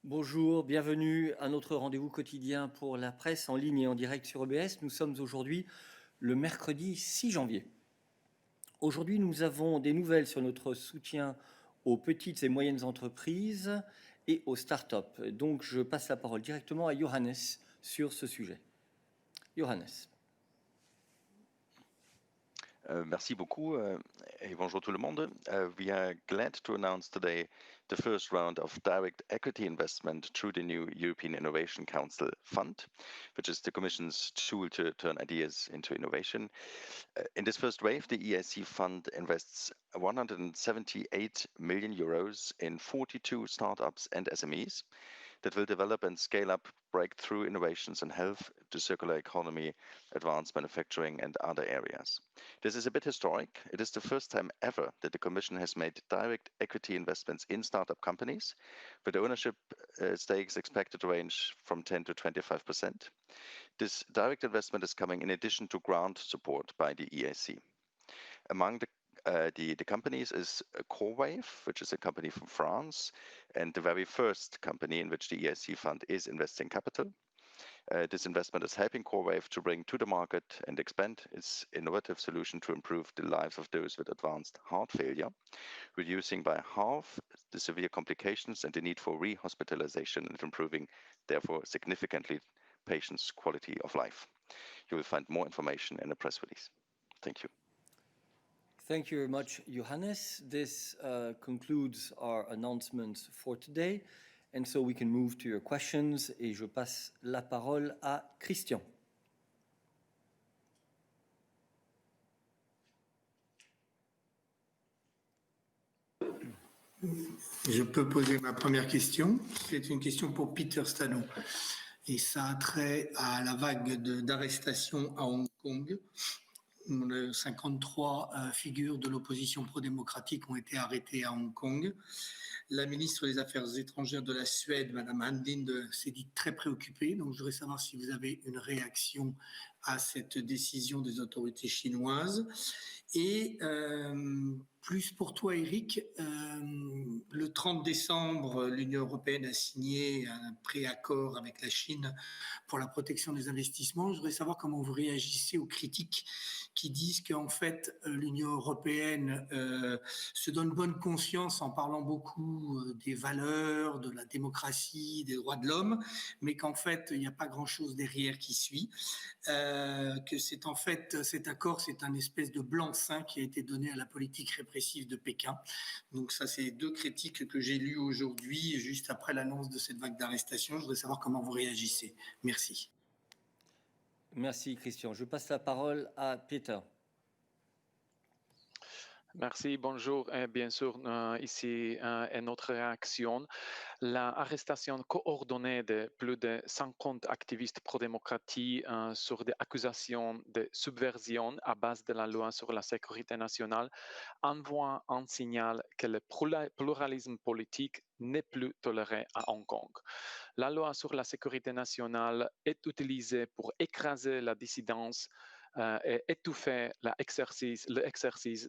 Bonjour, bienvenue à notre rendez-vous quotidien pour la presse en ligne et en direct sur EBS. Nous sommes aujourd'hui le mercredi 6 janvier. Aujourd'hui, nous avons des nouvelles sur notre soutien aux petites et moyennes entreprises et aux startups. Donc, je passe la parole directement à Johannes sur ce sujet. Johannes. Merci beaucoup et bonjour tout le monde. We are glad to announce today the first round of direct equity investment through the new European Innovation Council Fund, which is the Commission's tool to turn ideas into innovation. In this first wave, the EIC fund invests 178 million euros in 42 startups and SMEs that will develop and scale up breakthrough innovations in health, the circular economy, advanced manufacturing, and other areas. This is a bit historic. It is the first time ever that the Commission has made direct equity investments in startup companies, with ownership stakes expected to range from 10 to 25%. This direct investment is coming in addition to grant support by the EIC. Among the companies is CoreWave, which is a company from France, and the very first company in which the EIC fund is investing capital. This investment is helping CoreWave to bring to the market and expand its innovative solution to improve the lives of those with advanced heart failure, reducing by half the severe complications and the need for rehospitalization and improving, therefore, significantly patients' quality of life. You will find more information in a press release. Thank you. Thank you very much, Johannes. This concludes our announcements for today. And so we can move to your questions. Et je passe la parole à Christian. Je peux poser ma première question. C'est une question pour Peter Stano. Et ça a trait à la vague d'arrestations à Hong Kong. 53 figures de l'opposition pro-démocratique ont été arrêtées à Hong Kong. La ministre des Affaires étrangères de la Suède, Madame Han Linde, s'est dite très préoccupée. Donc, je voudrais savoir si vous avez une réaction à cette décision des autorités chinoises. Et plus pour toi, Eric, le 30 décembre, l'Union européenne a signé un préaccord avec la Chine pour la protection des investissements. Je voudrais savoir comment vous réagissez aux critiques qui disent qu'en fait, l'Union européenne se donne bonne conscience en parlant beaucoup des valeurs, de la démocratie, des droits de l'homme, mais qu'en fait, il n'y a pas grand-chose derrière qui suit. Que c'est en fait, cet accord, c'est un espèce de blanc-seing qui a été donné à la politique répressive de Pékin. Donc ça, c'est deux critiques que j'ai lues aujourd'hui, juste après l'annonce de cette vague d'arrestation. Je voudrais savoir comment vous réagissez. Merci. Merci, Christian. Je passe la parole à Peter. Merci, bonjour. Bien sûr, ici est notre réaction. L'arrestation coordonnée de plus de 50 activistes pro-démocratie sur des accusations de subversion à base de la loi sur la sécurité nationale envoie un signal que le pluralisme politique n'est plus toléré à Hong Kong. La loi sur la sécurité nationale est utilisée pour écraser la dissidence et étouffer l'exercice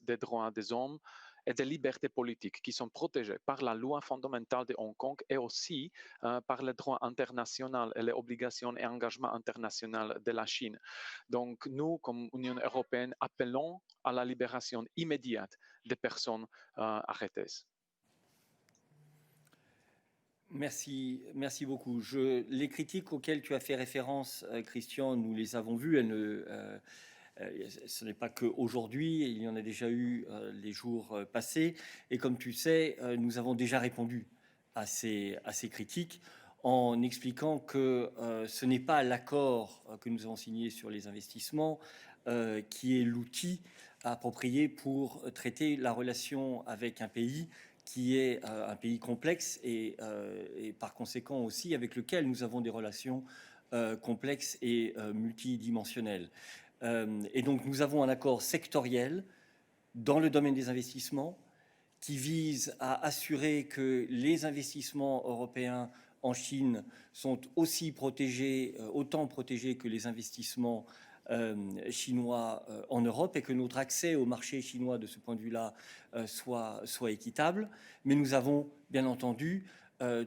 des droits des hommes et des libertés politiques qui sont protégées par la loi fondamentale de Hong Kong et aussi par le droit international et les obligations et engagements internationaux de la Chine. Donc, nous, comme Union européenne, appelons à la libération immédiate des personnes arrêtées. Merci beaucoup. Les critiques auxquelles tu as fait référence, Christian, nous les avons vues. Ce n'est pas qu'aujourd'hui, il y en a déjà eu les jours passés. Et comme tu sais, nous avons déjà répondu à ces critiques en expliquant que ce n'est pas l'accord que nous avons signé sur les investissements qui est l'outil approprié pour traiter la relation avec un pays qui est un pays complexe et par conséquent aussi avec lequel nous avons des relations complexes et multidimensionnelles. Et donc nous avons un accord sectoriel dans le domaine des investissements qui vise à assurer que les investissements européens en Chine sont aussi protégés, autant protégés que les investissements chinois en Europe et que notre accès au marché chinois de ce point de vue-là soit équitable. Mais nous avons bien entendu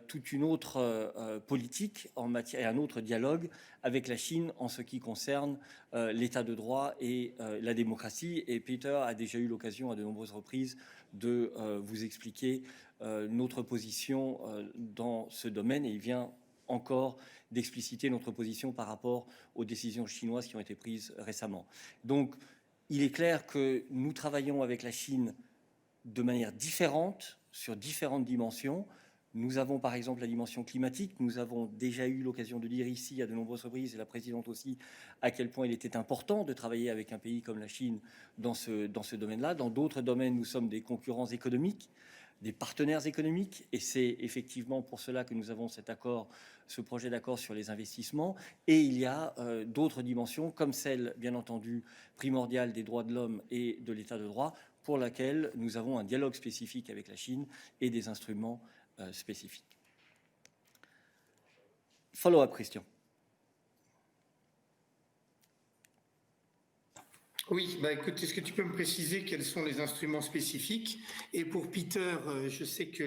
toute une autre politique en matière et un autre dialogue avec la Chine en ce qui concerne l'état de droit et la démocratie. Et Peter a déjà eu l'occasion à de nombreuses reprises de vous expliquer notre position dans ce domaine, et il vient encore d'expliciter notre position par rapport aux décisions chinoises qui ont été prises récemment. Donc, il est clair que nous travaillons avec la Chine de manière différente, sur différentes dimensions. Nous avons par exemple la dimension climatique. Nous avons déjà eu l'occasion de dire ici à de nombreuses reprises, et la présidente aussi, à quel point il était important de travailler avec un pays comme la Chine dans ce domaine-là. Dans d'autres domaines, nous sommes des concurrents économiques, des partenaires économiques, et c'est effectivement pour cela que nous avons cet accord, ce projet d'accord sur les investissements. Et il y a d'autres dimensions, comme celle, bien entendu, primordiale des droits de l'homme et de l'état de droit, pour laquelle nous avons un dialogue spécifique avec la Chine et des instruments spécifiques. Follow-up, Christian. Oui, écoute, est-ce que tu peux me préciser quels sont les instruments spécifiques? Et pour Peter, je sais que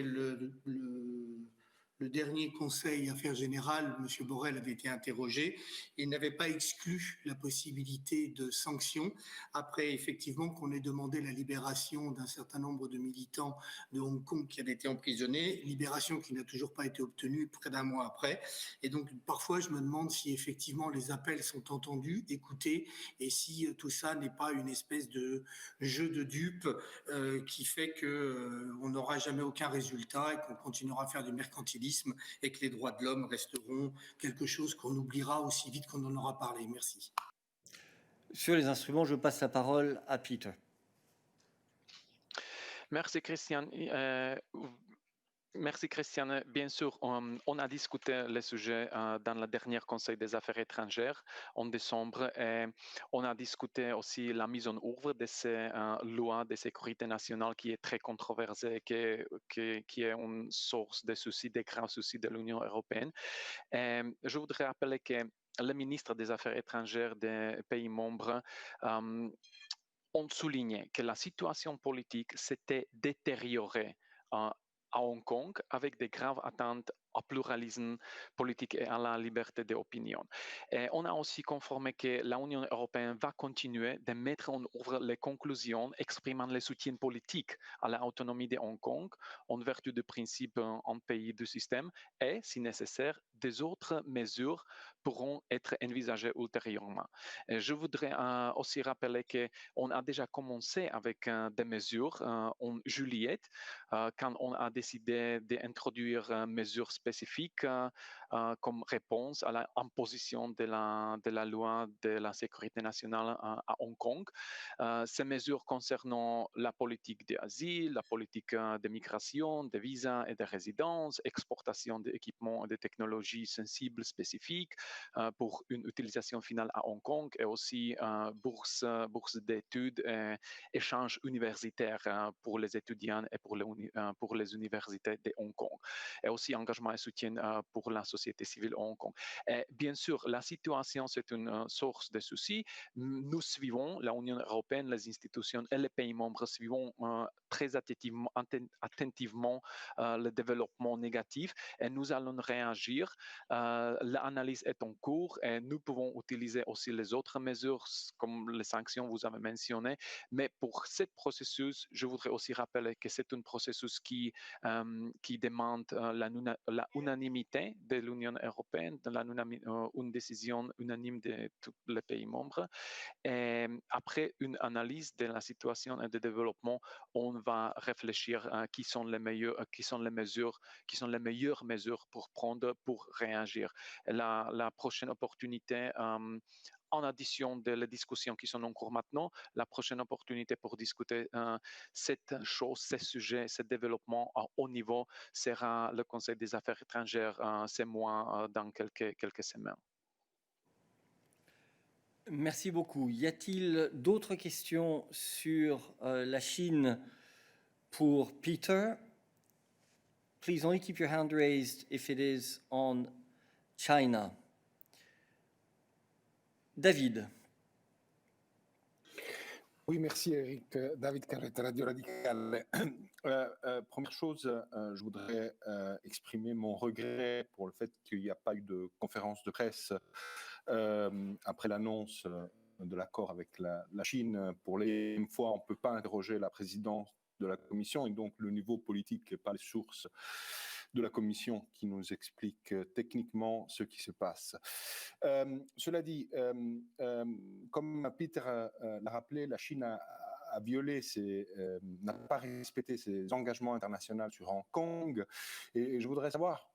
le dernier Conseil Affaires Générales, M. Borrell, avait été interrogé. Il n'avait pas exclu la possibilité de sanctions après, effectivement, qu'on ait demandé la libération d'un certain nombre de militants de Hong Kong qui avaient été emprisonnés, libération qui n'a toujours pas été obtenue près d'un mois après. Et donc, parfois, je me demande si, effectivement, les appels sont entendus, écoutés, et si tout ça n'est pas une espèce de jeu de dupes qui fait qu'on n'aura jamais aucun résultat et qu'on continuera à faire du mercantilisme et que les droits de l'homme resteront quelque chose qu'on oubliera aussi vite qu'on en aura parlé. Merci. Sur les instruments, je passe la parole à Peter. Merci, Christian. Merci, Christiane. Bien sûr, on a discuté le sujet dans le dernier Conseil des Affaires étrangères en décembre. Et on a discuté aussi la mise en œuvre de ces lois de sécurité nationale qui est très controversée, qui est une source de soucis, de graves soucis de l'Union européenne. Et je voudrais rappeler que le ministre des Affaires étrangères des pays membres ont souligné que la situation politique s'était détériorée à Hong Kong avec des graves atteintes au pluralisme politique et à la liberté d'opinion. Et on a aussi confirmé que l'Union européenne va continuer de mettre en œuvre les conclusions exprimant le soutien politique à l'autonomie de Hong Kong en vertu du principe en pays du système et, si nécessaire, des autres mesures pourront être envisagées ultérieurement. Et je voudrais aussi rappeler qu'on a déjà commencé avec des mesures en juillet quand on a décidé d'introduire mesures spécifiques comme réponse à l'imposition de la loi de la sécurité nationale à Hong Kong. Ces mesures concernant la politique d'asile, la politique de migration, de visas et de résidence, exportation d'équipements et de technologies sensibles spécifiques pour une utilisation finale à Hong Kong et aussi bourse d'études et échanges universitaires pour les étudiants et pour les universités de Hong Kong. Et aussi engagement et soutien pour la société civile à Hong Kong. Et bien sûr, la situation, c'est une source de soucis. Nous suivons, l'Union européenne, les institutions et les pays membres suivons très attentivement le développement négatif et nous allons réagir. L'analyse est en cours et nous pouvons utiliser aussi les autres mesures comme les sanctions que vous avez mentionnées. Mais pour ce processus, je voudrais aussi rappeler que c'est un processus qui demande la unanimité de l'Union européenne, une décision unanime de tous les pays membres. Et après une analyse de la situation et du développement, on va réfléchir qui sont les meilleures mesures pour prendre pour réagir. La prochaine opportunité en addition des discussions qui sont en cours maintenant, la prochaine opportunité pour discuter cette chose, ce sujet, ce développement à haut niveau sera le Conseil des Affaires étrangères ce mois dans quelques semaines. Merci beaucoup. Y a-t-il d'autres questions sur la Chine pour Peter? Please only keep your hand raised if it is on China. David. Oui, merci Eric. David Carrette, Radio Radicale. Première chose, je voudrais exprimer mon regret pour le fait qu'il n'y a pas eu de conférence de presse après l'annonce de l'accord avec la Chine. Pour les fois, on ne peut pas interroger la présidence de la Commission et donc le niveau politique n'est pas les sources de la Commission qui nous explique techniquement ce qui se passe. Cela dit, comme Peter l'a rappelé, la Chine a violé n'a pas respecté ses engagements internationaux sur Hong Kong. Et je voudrais savoir,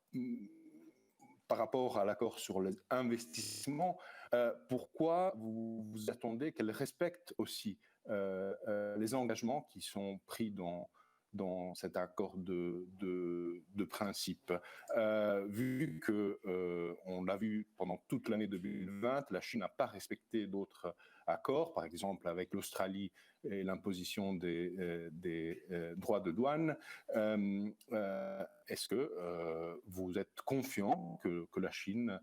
par rapport à l'accord sur l'investissement, pourquoi vous attendez qu'elle respecte aussi les engagements qui sont pris dans cet accord de principe. Vu qu'on l'a vu pendant toute l'année 2020, la Chine n'a pas respecté d'autres accords, par exemple avec l'Australie et l'imposition des droits de douane. Est-ce que vous êtes confiant que la Chine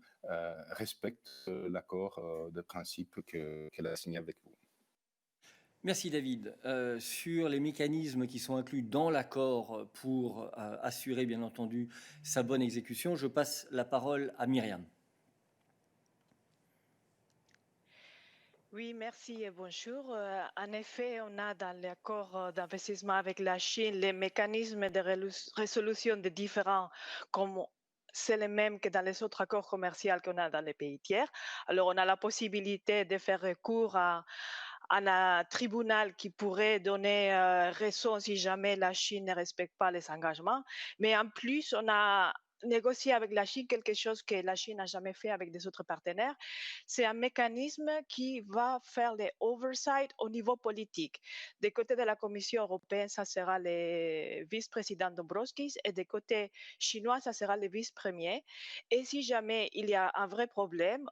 respecte l'accord de principe qu'elle a signé avec vous? Merci David. Sur les mécanismes qui sont inclus dans l'accord pour assurer bien entendu sa bonne exécution, je passe la parole à Myriam. Oui, merci et bonjour. En effet, on a dans l'accord d'investissement avec la Chine les mécanismes de résolution des différends comme c'est le même que dans les autres accords commerciaux qu'on a dans les pays tiers. Alors, on a la possibilité de faire recours à un tribunal qui pourrait donner raison si jamais la Chine ne respecte pas les engagements. Mais en plus, on a négocié avec la Chine quelque chose que la Chine n'a jamais fait avec des autres partenaires. C'est un mécanisme qui va faire les oversight au niveau politique. Des côtés de la Commission européenne, ça sera le vice-président Dombrovskis et des côtés chinois, ça sera le vice-premier. Et si jamais il y a un vrai problème,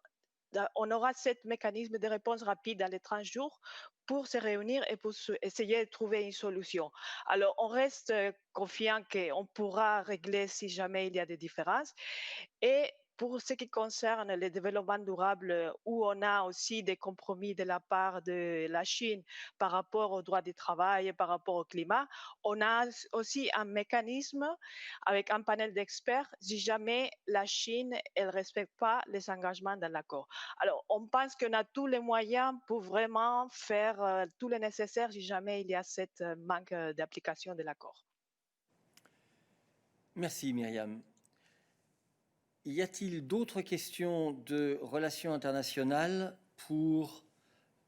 on aura ce mécanisme de réponse rapide dans les 30 jours pour se réunir et pour essayer de trouver une solution. Alors, on reste confiant qu'on pourra régler si jamais il y a des différences. Et pour ce qui concerne le développement durable, où on a aussi des compromis de la part de la Chine par rapport aux droits du travail, par rapport au climat, on a aussi un mécanisme avec un panel d'experts si jamais la Chine ne respecte pas les engagements dans l'accord. Alors, on pense qu'on a tous les moyens pour vraiment faire tout le nécessaire si jamais il y a cette manque d'application de l'accord. Merci Myriam. Y a-t-il d'autres questions de relations internationales pour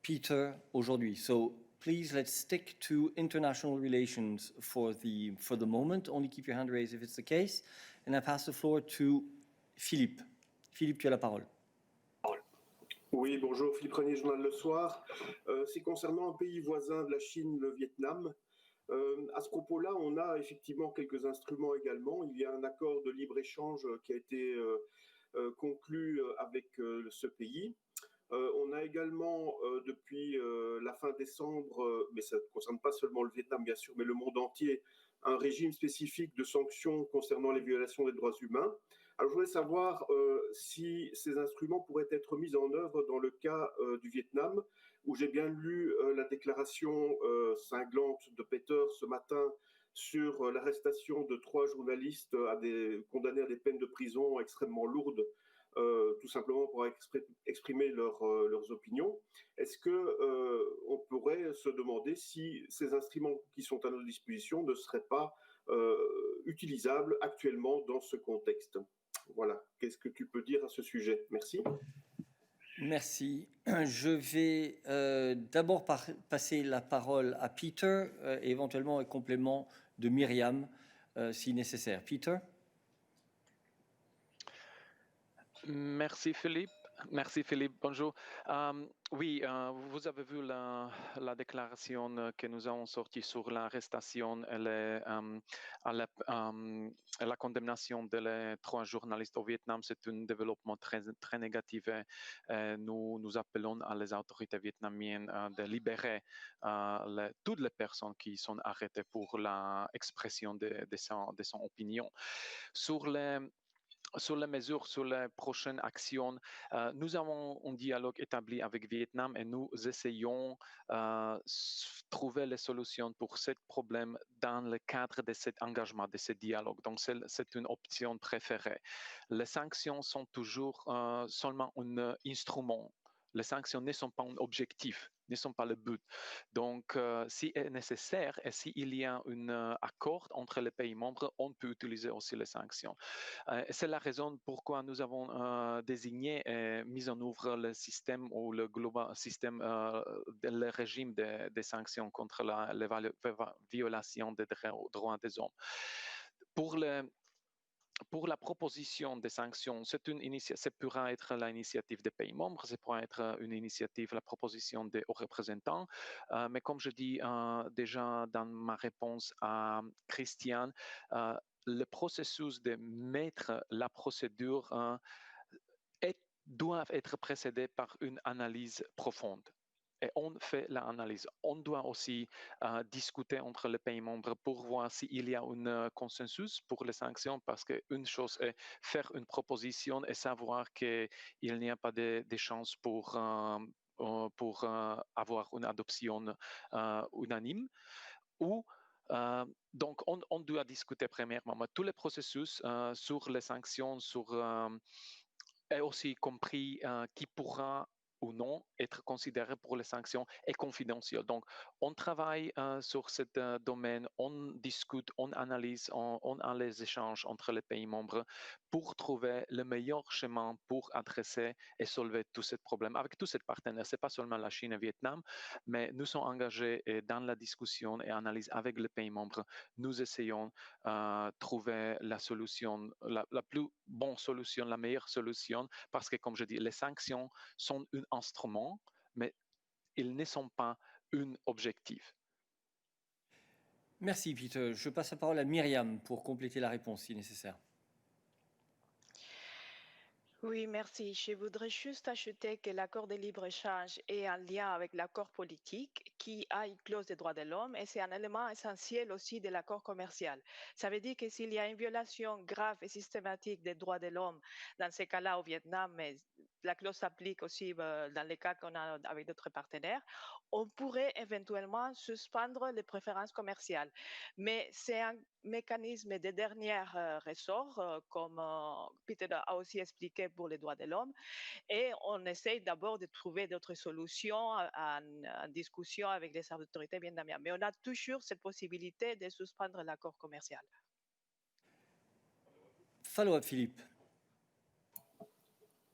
Peter aujourd'hui? So please let's stick to international relations for the moment. Only keep your hand raised if it's the case. And I pass the floor to Philippe. Philippe, tu as la parole. Oui, bonjour, Philippe Renier, Journal Le Soir. C'est concernant un pays voisin de la Chine, le Vietnam. À ce propos-là, on a effectivement quelques instruments également. Il y a un accord de libre-échange qui a été conclu avec ce pays. On a également, depuis la fin décembre, mais ça ne concerne pas seulement le Vietnam, bien sûr, mais le monde entier, un régime spécifique de sanctions concernant les violations des droits humains. Alors, je voudrais savoir si ces instruments pourraient être mis en œuvre dans le cas du Vietnam, où j'ai bien lu la déclaration cinglante de Peter ce matin sur l'arrestation de 3 journalistes condamnés à des peines de prison extrêmement lourdes, tout simplement pour exprimer leurs opinions. Est-ce qu'on pourrait se demander si ces instruments qui sont à notre disposition ne seraient pas utilisables actuellement dans ce contexte? Voilà, qu'est-ce que tu peux dire à ce sujet? Merci. Merci. Je vais d'abord passer la parole à Peter, éventuellement un complément de Myriam, si nécessaire. Peter? Merci Philippe. Merci Philippe, bonjour. Oui, vous avez vu la déclaration que nous avons sortie sur l'arrestation et la condamnation des 3 journalistes au Vietnam. C'est un développement très, très négatif. Nous appelons à les autorités vietnamiennes de libérer toutes les personnes qui sont arrêtées pour l'expression de son opinion. Sur sur les mesures, sur les prochaines actions, nous avons un dialogue établi avec Vietnam et nous essayons de trouver les solutions pour ce problème dans le cadre de cet engagement, de ce dialogue. Donc, c'est une option préférée. Les sanctions sont toujours seulement un instrument. Les sanctions ne sont pas un objectif, ne sont pas le but. Donc, si est nécessaire et s'il y a un accord entre les pays membres, on peut utiliser aussi les sanctions. C'est la raison pourquoi nous avons désigné et mis en œuvre le système ou le global système, le régime des sanctions contre la violation des droits des hommes. Pour la proposition des sanctions, ça pourra être l'initiative des pays membres, ça pourra être une initiative, la proposition des hauts représentants. Mais comme je dis déjà dans ma réponse à Christiane, le processus de mettre la procédure doit être précédé par une analyse profonde. Et on fait l'analyse. On doit aussi discuter entre les pays membres pour voir s'il y a un consensus pour les sanctions, parce qu'une chose est faire une proposition et savoir qu'il n'y a pas de chance pour avoir une adoption unanime, ou donc on doit discuter premièrement tous les processus sur les sanctions, et aussi compris qui pourra ou non être considéré pour les sanctions est confidentiel. Donc, on travaille sur ce domaine, on discute, on analyse, on a les échanges entre les pays membres pour trouver le meilleur chemin pour adresser et soulever tous ces problèmes avec tous ces partenaires. Ce n'est pas seulement la Chine et le Vietnam, mais nous sommes engagés dans la discussion et analyse avec les pays membres. Nous essayons de trouver la solution, la plus bonne solution, la meilleure solution, parce que, comme je dis, les sanctions sont un instrument, mais ils ne sont pas un objectif. Merci Peter. Je passe la parole à Myriam pour compléter la réponse si nécessaire. Oui, merci. Je voudrais juste ajouter que l'accord de libre-échange est en lien avec l'accord politique qui a une clause des droits de l'homme et c'est un élément essentiel aussi de l'accord commercial. Ça veut dire que s'il y a une violation grave et systématique des droits de l'homme, dans ces cas-là au Vietnam, mais la clause s'applique aussi dans les cas qu'on a avec d'autres partenaires, on pourrait éventuellement suspendre les préférences commerciales. Mais c'est un mécanisme de dernier ressort, comme Peter a aussi expliqué pour les droits de l'homme. Et on essaye d'abord de trouver d'autres solutions en discussion avec les autorités vietnamiennes. Mais on a toujours cette possibilité de suspendre l'accord commercial. Follow-up, Philippe.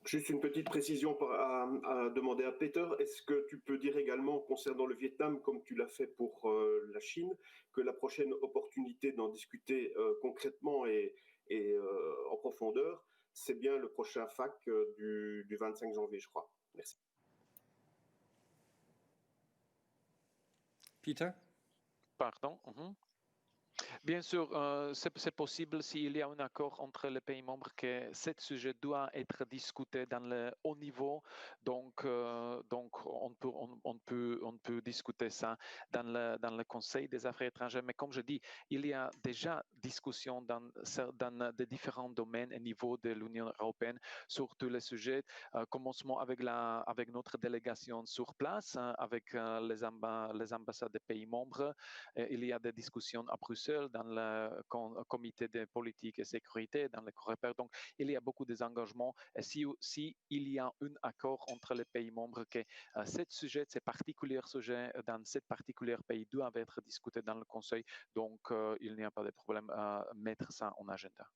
Juste une petite précision à demander à Peter. Est-ce que tu peux dire également, concernant le Vietnam, comme tu l'as fait pour la Chine, que la prochaine opportunité d'en discuter concrètement et en profondeur, c'est bien le prochain FAC du 25 janvier, je crois. Merci. Peter? Pardon. Bien sûr, c'est possible s'il y a un accord entre les pays membres que ce sujet doit être discuté dans le haut niveau. Donc on peut discuter ça dans le Conseil des affaires étrangères. Mais comme je dis, il y a déjà discussion dans des différents domaines au niveau de l'Union européenne sur tous les sujets. Commencement avec notre délégation sur place, avec les ambassades des pays membres. Il y a des discussions à Bruxelles, dans le comité de politique et sécurité, dans le COREPER. Donc, il y a beaucoup d'engagements. Et si il y a un accord entre les pays membres que ce particulier sujet dans ce particulier pays doivent être discutés dans le Conseil, donc il n'y a pas de problème à mettre ça en agenda.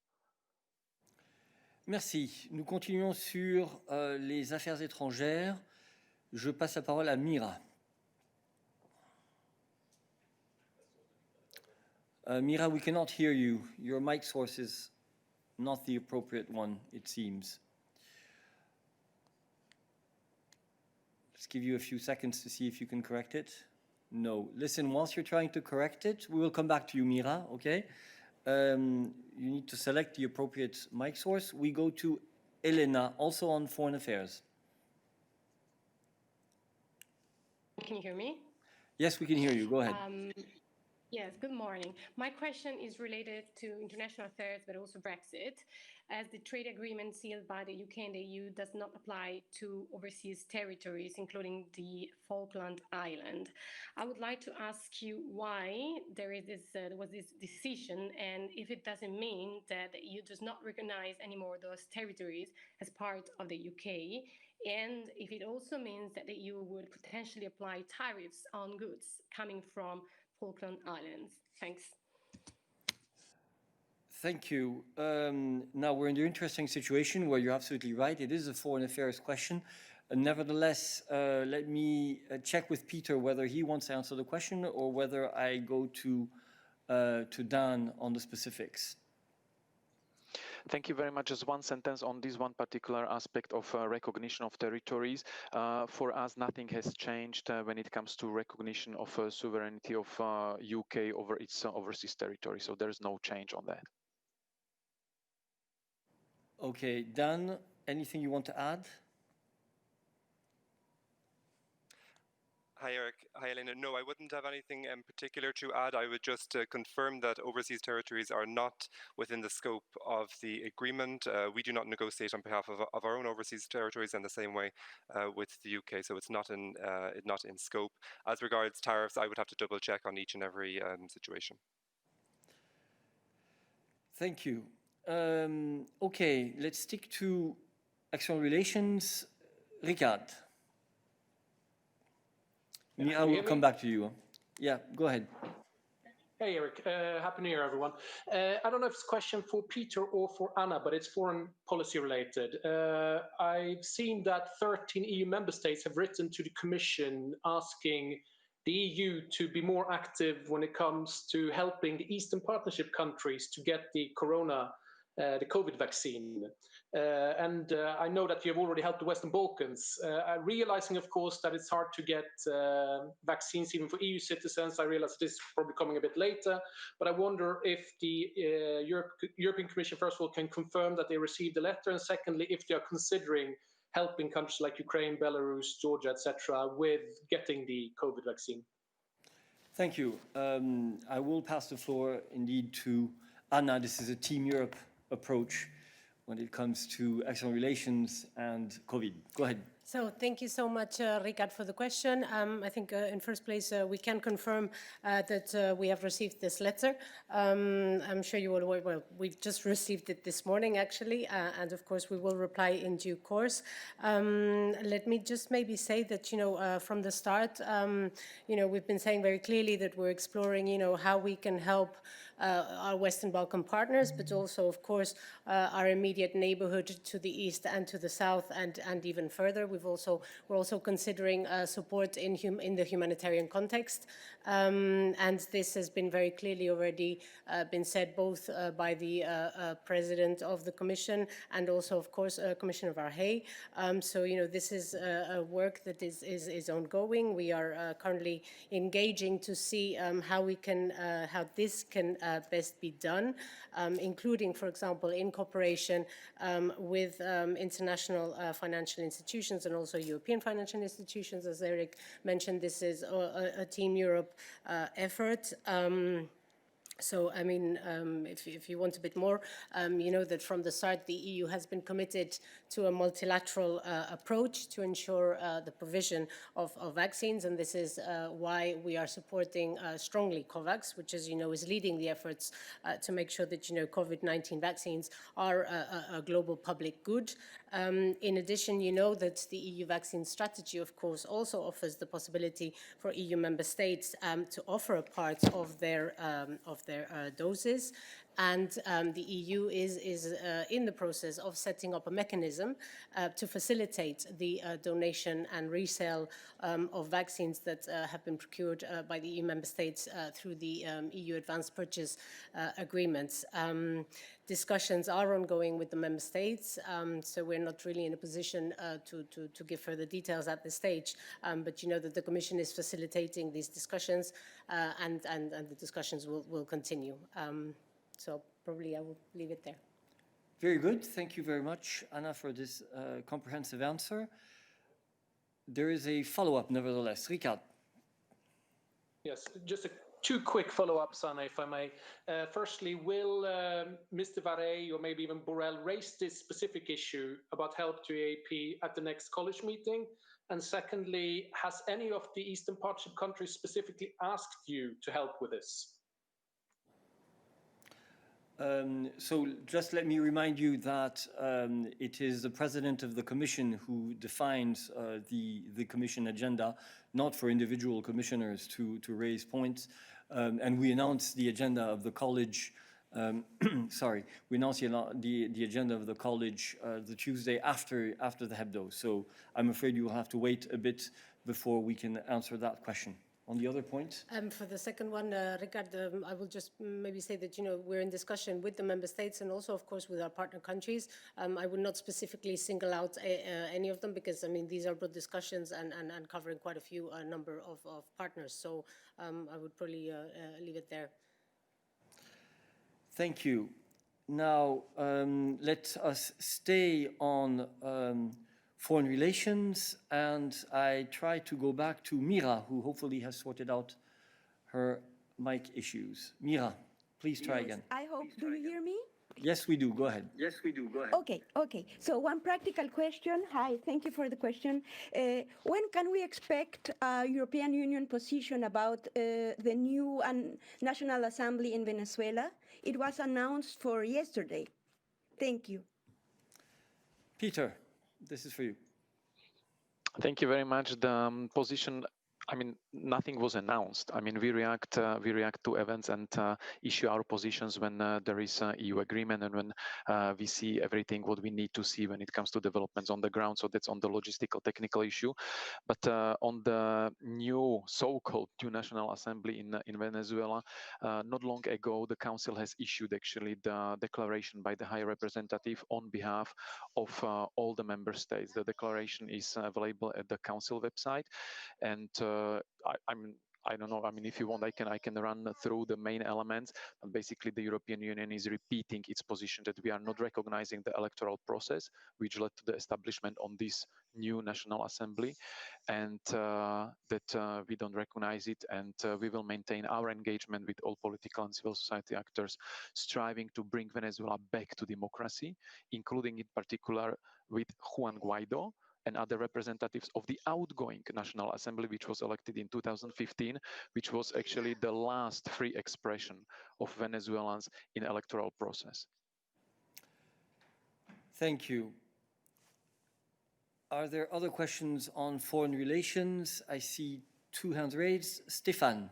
Merci. Nous continuons sur les affaires étrangères. Je passe la parole à Mira. Mira, we cannot hear you. Your mic source is not the appropriate one, it seems. Let's give you a few seconds to see if you can correct it. No. Listen, whilst you're trying to correct it, we will come back to you, Mira, okay? You need to select the appropriate mic source. We go to Elena, also on Foreign Affairs. Can you hear me? Yes, we can hear you. Go ahead. Yes, good morning. My question is related to international affairs, but also Brexit, as the trade agreement sealed by the UK and the EU does not apply to overseas territories, including the Falkland Island. I would like to ask you why there was this decision, and if it doesn't mean that the EU does not recognize anymore those territories as part of the UK, and if it also means that the EU would potentially apply tariffs on goods coming from Falkland Islands. Thanks. Thank you. Now we're in the interesting situation where you're absolutely right. It is a foreign affairs question. Nevertheless, let me check with Peter whether he wants to answer the question or whether I go to Dan on the specifics. Thank you very much. Just one sentence on this one particular aspect of recognition of territories. For us, nothing has changed when it comes to recognition of sovereignty of UK over its overseas territory. So there's no change on that. Okay, Dan, anything you want to add? Hi, Eric. Hi, Elena. No, I wouldn't have anything in particular to add. I would just confirm that overseas territories are not within the scope of the agreement. We do not negotiate on behalf of our own overseas territories in the same way with the UK, so it's not in scope. As regards tariffs, I would have to double check on each and every situation. Thank you. Okay, let's stick to external relations. Ricard. I will come back to you. Yeah, go ahead. Hey, Eric. Happy New Year, everyone. I don't know if it's a question for Peter or for Anna, but it's foreign policy related. I've seen that 13 EU member states have written to the Commission asking the EU to be more active when it comes to helping the Eastern Partnership countries to get the COVID vaccine. And I know that you've already helped the Western Balkans. Realizing, of course, that it's hard to get vaccines even for EU citizens. I realize this is probably coming a bit later, but I wonder if the European Commission, first of all, can confirm that they received the letter, and secondly, if they are considering helping countries like Ukraine, Belarus, Georgia, etc., with getting the COVID vaccine. Thank you. I will pass the floor indeed to Anna. This is a Team Europe approach when it comes to external relations and COVID. Go ahead. So thank you so much, Ricard, for the question. I think in first place, we can confirm that we have received this letter. I'm sure you will, well, we've just received it this morning, actually, and of course we will reply in due course. Let me just maybe say that, from the start, we've been saying very clearly that we're exploring, how we can help our Western Balkan partners, but also, of course, our immediate neighborhood to the east and to the south, and even further. We're also considering support in the humanitarian context, and this has been very clearly already been said both by the President of the Commission and also, of course, Commissioner Várhelyi. So this is a work that is ongoing. We are currently engaging to see how this can best be done, including, for example, in cooperation with international financial institutions and also European financial institutions. As Eric mentioned, this is a Team Europe effort. So, I mean, if you want a bit more, you know that from the start, the EU has been committed to a multilateral approach to ensure the provision of vaccines. And this is why we are supporting strongly COVAX, which, as you know, is leading the efforts to make sure that, COVID-19 vaccines are a global public good. In addition, you know that the EU vaccine strategy, of course, also offers the possibility for EU member states to offer a part of their doses. And the EU is in the process of setting up a mechanism to facilitate the donation and resale of vaccines that have been procured by the EU member states through the EU advanced purchase agreements. Discussions are ongoing with the member states, so we're not really in a position to give further details at this stage. But you know that the Commission is facilitating these discussions, and the discussions will continue. So probably I will leave it there. Very good. Thank you very much, Anna, for this comprehensive answer. There is a follow-up, nevertheless. Ricard. Yes, just a two quick follow-ups, Anna, if I may. Firstly, will Mr. Varey or maybe even Borrell raise this specific issue about help to EAP at the next college meeting? And secondly, has any of the Eastern Partnership countries specifically asked you to help with this? So just let me remind you that it is the President of the Commission who defines the Commission agenda, not for individual commissioners to raise points. And we announced the agenda of the college, we announced the agenda of the college the Tuesday after the Hebdo. So I'm afraid you will have to wait a bit before we can answer that question. On the other point? For the second one, Ricard, I will just maybe say that, we're in discussion with the member states and also, of course, with our partner countries. I would not specifically single out any of them because, these are broad discussions and covering quite a few number of partners. So I would probably leave it there. Thank you. Now, let us stay on foreign relations, and I try to go back to Mira, who hopefully has sorted out her mic issues. Mira, please try again. I hope. Do you hear me? Yes, we do. Go ahead. Yes, we do. Go ahead. Okay. So one practical question. Hi, thank you for the question. When can we expect a European Union position about the new National Assembly in Venezuela? It was announced for yesterday. Thank you. Peter, this is for you. Thank you very much. The position, nothing was announced. We react to events and issue our positions when there is an EU agreement and when we see everything what we need to see when it comes to developments on the ground. So that's on the logistical technical issue. But on the new so-called new National Assembly in Venezuela, not long ago, the Council has issued actually the declaration by the High Representative on behalf of all the member states. The declaration is available at the Council website, and I don't know. If you want, I can run through the main elements. But basically, the European Union is repeating its position that we are not recognizing the electoral process, which led to the establishment on this new National Assembly, and that we don't recognize it, and we will maintain our engagement with all political and civil society actors, striving to bring Venezuela back to democracy, including in particular with Juan Guaido and other representatives of the outgoing National Assembly, which was elected in 2015, which was actually the last free expression of Venezuelans in electoral process. Thank you. Are there other questions on foreign relations? I see two hands raised. Stefan.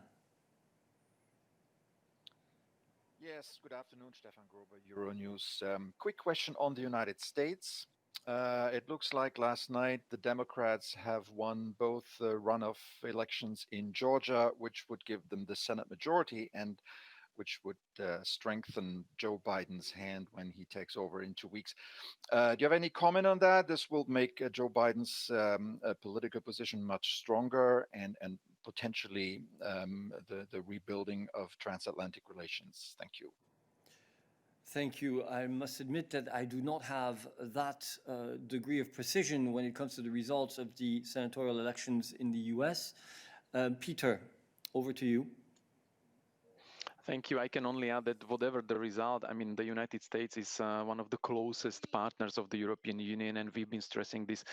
Yes, good afternoon, Stefan Grober, Euronews. Quick question on the United States. It looks like last night the Democrats have won both runoff elections in Georgia, which would give them the Senate majority and which would strengthen Joe Biden's hand when he takes over in 2 weeks. Do you have any comment on that? This will make Joe Biden's political position much stronger and potentially the rebuilding of transatlantic relations. Thank you. Thank you. I must admit that I do not have that degree of precision when it comes to the results of the senatorial elections in the US. Peter, over to you. Thank you. I can only add that whatever the result, the United States is one of the closest partners of the European Union, and we've been stressing this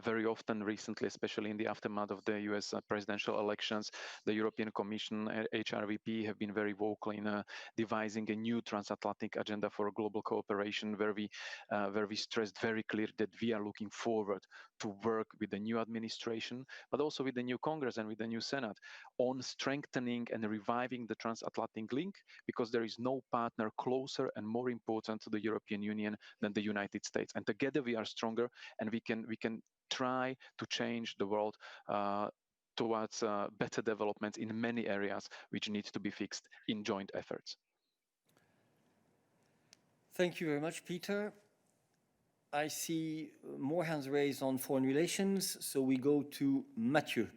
very often recently, especially in the aftermath of the US presidential elections. The European Commission, HRVP, have been very vocal in devising a new transatlantic agenda for global cooperation, where we stressed very clearly that we are looking forward to work with the new administration, but also with the new Congress and with the new Senate on strengthening and reviving the transatlantic link, because there is no partner closer and more important to the European Union than the United States. And together we are stronger, and we can try to change the world towards better developments in many areas which need to be fixed in joint efforts. Thank you very much, Peter. I see more hands raised on foreign relations, so we go to Mathieu.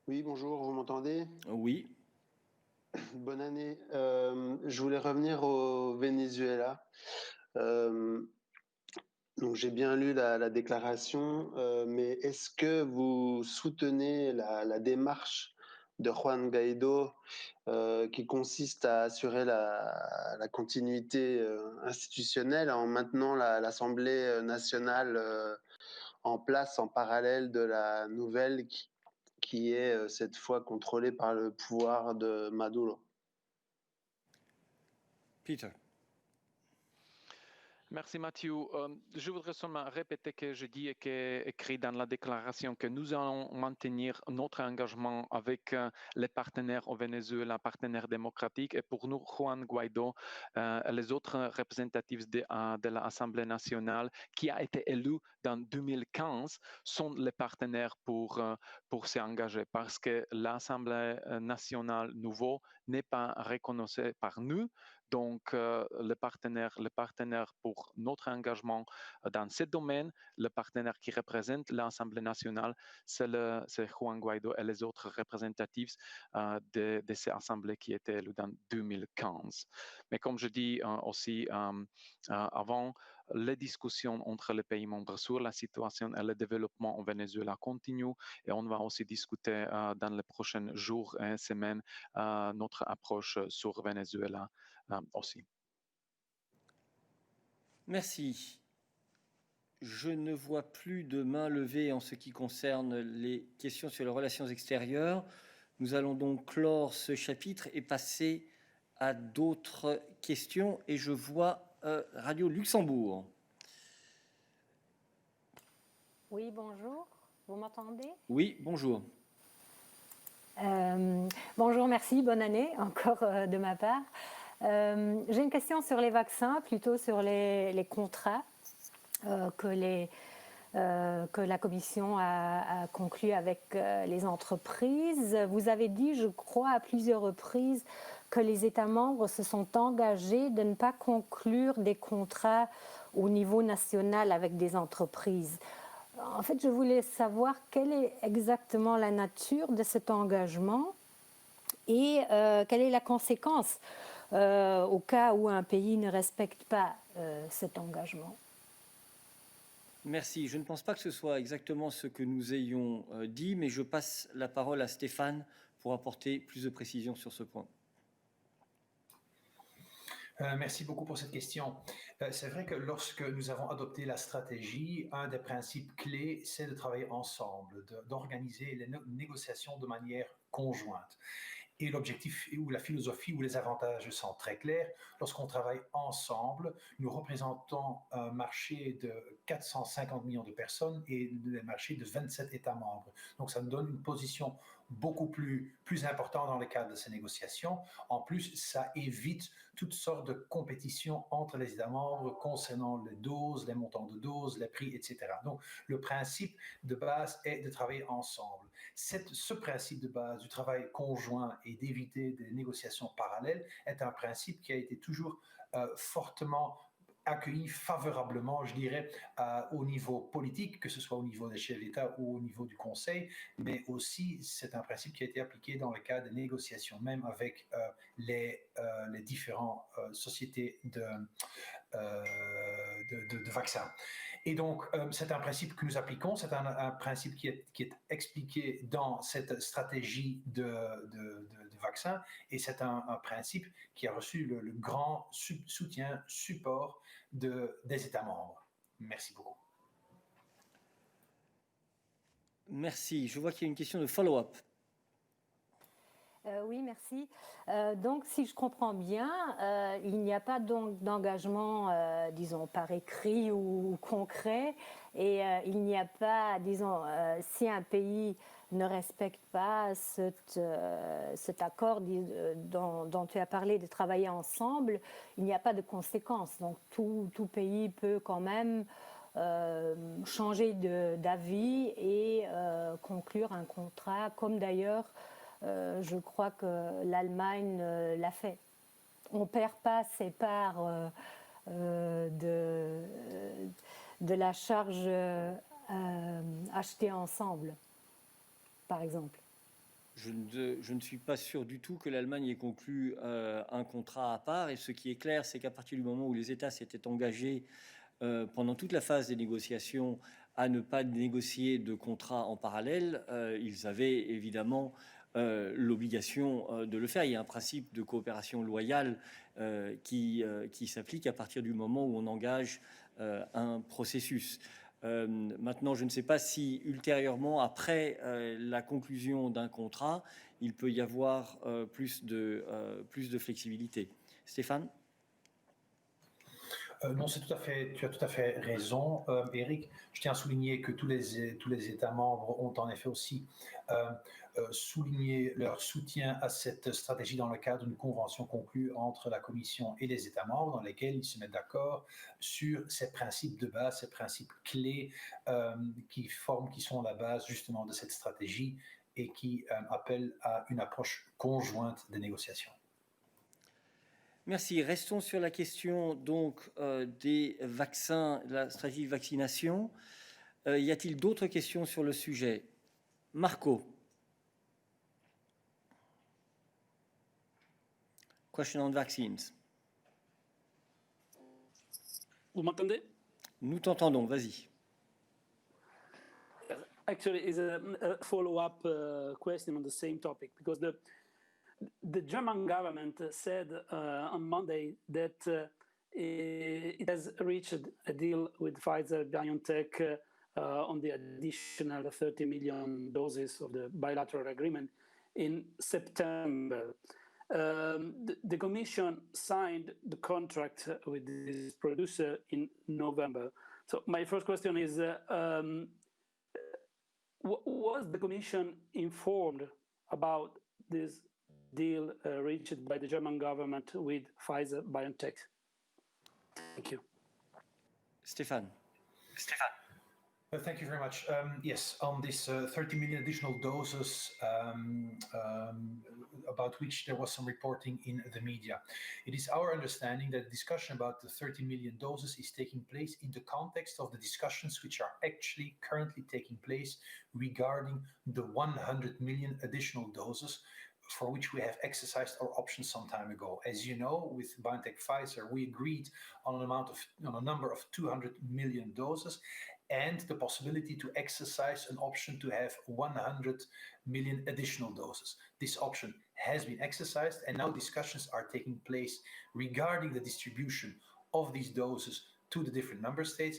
Oui, bonjour, vous m'entendez? Oui. Bonne année. Je voulais revenir au Venezuela. Donc j'ai bien lu la déclaration, mais est-ce que vous soutenez la démarche de Juan Guaidó qui consiste à assurer la continuité institutionnelle en maintenant l'Assemblée nationale en place en parallèle de la nouvelle qui est cette fois contrôlée par le pouvoir de Maduro? Peter. Merci Mathieu. Je voudrais seulement répéter que je dis et que écrit dans la déclaration que nous allons maintenir notre engagement avec les partenaires au Venezuela, partenaires démocratiques. Et pour nous, Juan Guaidó et les autres représentatifs de l'Assemblée nationale qui a été élu dans 2015 sont les partenaires pour s'y engager parce que l'Assemblée nationale nouveau n'est pas reconnue par nous. Donc, le partenaire pour notre engagement dans ce domaine, le partenaire qui représente l'Assemblée nationale, c'est Juan Guaidó et les autres représentatifs de ces assemblées qui étaient élues en 2015. Mais comme je dis aussi avant, les discussions entre les pays membres sur la situation et le développement au Venezuela continuent et on va aussi discuter dans les prochains jours et semaines notre approche sur Venezuela aussi. Merci. Je ne vois plus de main levée en ce qui concerne les questions sur les relations extérieures. Nous allons donc clore ce chapitre et passer à d'autres questions. Et je vois Radio Luxembourg. Oui, bonjour. Vous m'entendez? Oui, bonjour. Bonjour, merci. Bonne année encore de ma part. J'ai une question sur les vaccins, plutôt sur les contrats que la Commission a conclus avec les entreprises. Vous avez dit, je crois, à plusieurs reprises que les États membres se sont engagés de ne pas conclure des contrats au niveau national avec des entreprises. En fait, je voulais savoir quelle est exactement la nature de cet engagement et quelle est la conséquence au cas où un pays ne respecte pas cet engagement. Merci. Je ne pense pas que ce soit exactement ce que nous ayons dit, mais je passe la parole à Stéphane pour apporter plus de précisions sur ce point. Merci beaucoup pour cette question. C'est vrai que lorsque nous avons adopté la stratégie, un des principes clés, c'est de travailler ensemble, d'organiser les négociations de manière conjointe. Et l'objectif ou la philosophie ou les avantages sont très clairs. Lorsqu'on travaille ensemble, nous représentons un marché de 450 millions de personnes et un marché de 27 États membres. Donc ça nous donne une position beaucoup plus importante dans le cadre de ces négociations. En plus, ça évite toutes sortes de compétitions entre les États membres concernant les doses, les montants de doses, les prix, etc. Donc le principe de base est de travailler ensemble. Ce principe de base du travail conjoint et d'éviter des négociations parallèles est un principe qui a été toujours fortement accueilli favorablement, je dirais, au niveau politique, que ce soit au niveau des chefs d'État ou au niveau du Conseil, mais aussi c'est un principe qui a été appliqué dans le cadre des négociations, même avec les différentes sociétés de vaccins. Et donc, c'est un principe que nous appliquons, c'est un principe qui est expliqué dans cette stratégie de vaccins, et c'est un principe qui a reçu le grand soutien, support des États membres. Merci beaucoup. Merci. Je vois qu'il y a une question de follow-up. Oui, merci. Donc, si je comprends bien, il n'y a pas d'engagement, disons, par écrit ou concret, et il n'y a pas, disons, si un pays ne respecte pas cet accord dont tu as parlé de travailler ensemble, il n'y a pas de conséquences. Donc, tout pays peut quand même changer d'avis et conclure un contrat, comme d'ailleurs je crois que l'Allemagne l'a fait. On ne perd pas ses parts de la charge achetée ensemble, par exemple. Je ne suis pas sûr du tout que l'Allemagne ait conclu un contrat à part. Et ce qui est clair, c'est qu'à partir du moment où les États s'étaient engagés pendant toute la phase des négociations à ne pas négocier de contrat en parallèle, ils avaient évidemment l'obligation de le faire. Il y a un principe de coopération loyale qui s'applique à partir du moment où on engage un processus. Maintenant, je ne sais pas si ultérieurement, après la conclusion d'un contrat, il peut y avoir plus de flexibilité. Stéphane ? Non, tu as tout à fait raison, Eric. Je tiens à souligner que tous les États membres ont en effet aussi souligné leur soutien à cette stratégie dans le cadre d'une convention conclue entre la Commission et les États membres, dans lesquels ils se mettent d'accord sur ces principes de base, ces principes clés qui sont la base justement de cette stratégie et qui appellent à une approche conjointe des négociations. Merci. Restons sur la question donc des vaccins, la stratégie de vaccination. Y a-t-il d'autres questions sur le sujet? Marco. Question on vaccines. Vous m'entendez? Nous t'entendons, vas-y. Actually, it's a follow-up question on the same topic, because the German government said on Monday that it has reached a deal with Pfizer-BioNTech on the additional 30 million doses of the bilateral agreement in September. The Commission signed the contract with this producer in November. So my first question is, was the Commission informed about this deal reached by the German government with Pfizer-BioNTech? Thank you. Stéphane. Thank you very much. Yes, on this 30 million additional doses about which there was some reporting in the media. It is our understanding that the discussion about the 30 million doses is taking place in the context of the discussions which are actually currently taking place regarding the 100 million additional doses for which we have exercised our options some time ago. As you know, with BioNTech Pfizer, we agreed on a number of 200 million doses and the possibility to exercise an option to have 100 million additional doses. This option has been exercised, and now discussions are taking place regarding the distribution of these doses to the different member states.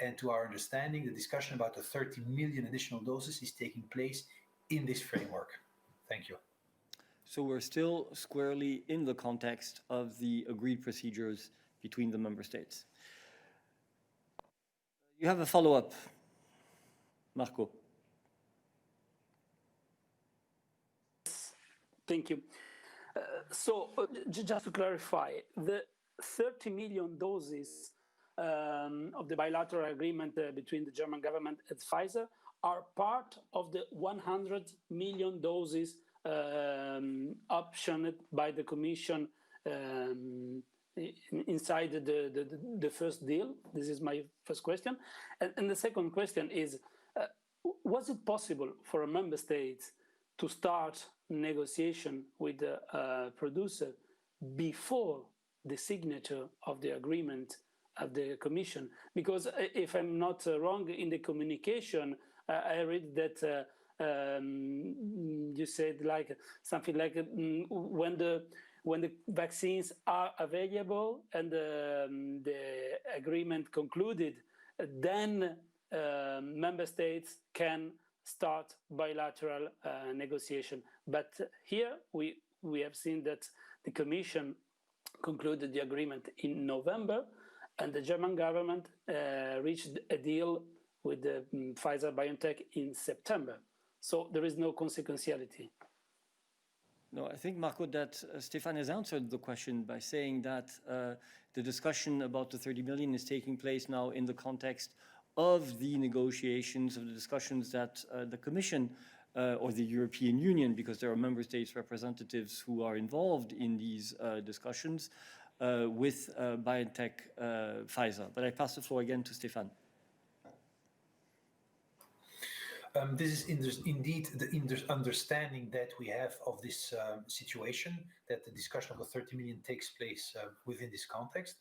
And to our understanding, the discussion about the 30 million additional doses is taking place in this framework. Thank you. So we're still squarely in the context of the agreed procedures between the member states. You have a follow-up, Marco. Thank you. Just to clarify, the 30 million doses of the bilateral agreement between the German government and Pfizer are part of the 100 million doses optioned by the Commission inside the first deal? This is my first question. And the second question is, was it possible for a member state to start negotiation with the producer before the signature of the agreement of the Commission? Because if I'm not wrong, in the communication, I read that you said like something like when the vaccines are available and the agreement concluded, then member states can start bilateral negotiation. But here we have seen that the Commission concluded the agreement in November, and the German government reached a deal with the Pfizer-BioNTech in September. So there is no consequentiality. No, I think, Marco, that Stéphane has answered the question by saying that the discussion about the 30 million is taking place now in the context of the negotiations, of the discussions that the Commission or the European Union, because there are member states representatives who are involved in these discussions with BioNTech Pfizer. But I pass the floor again to Stéphane. This is indeed the understanding that we have of this situation, that the discussion of the 30 million takes place within this context.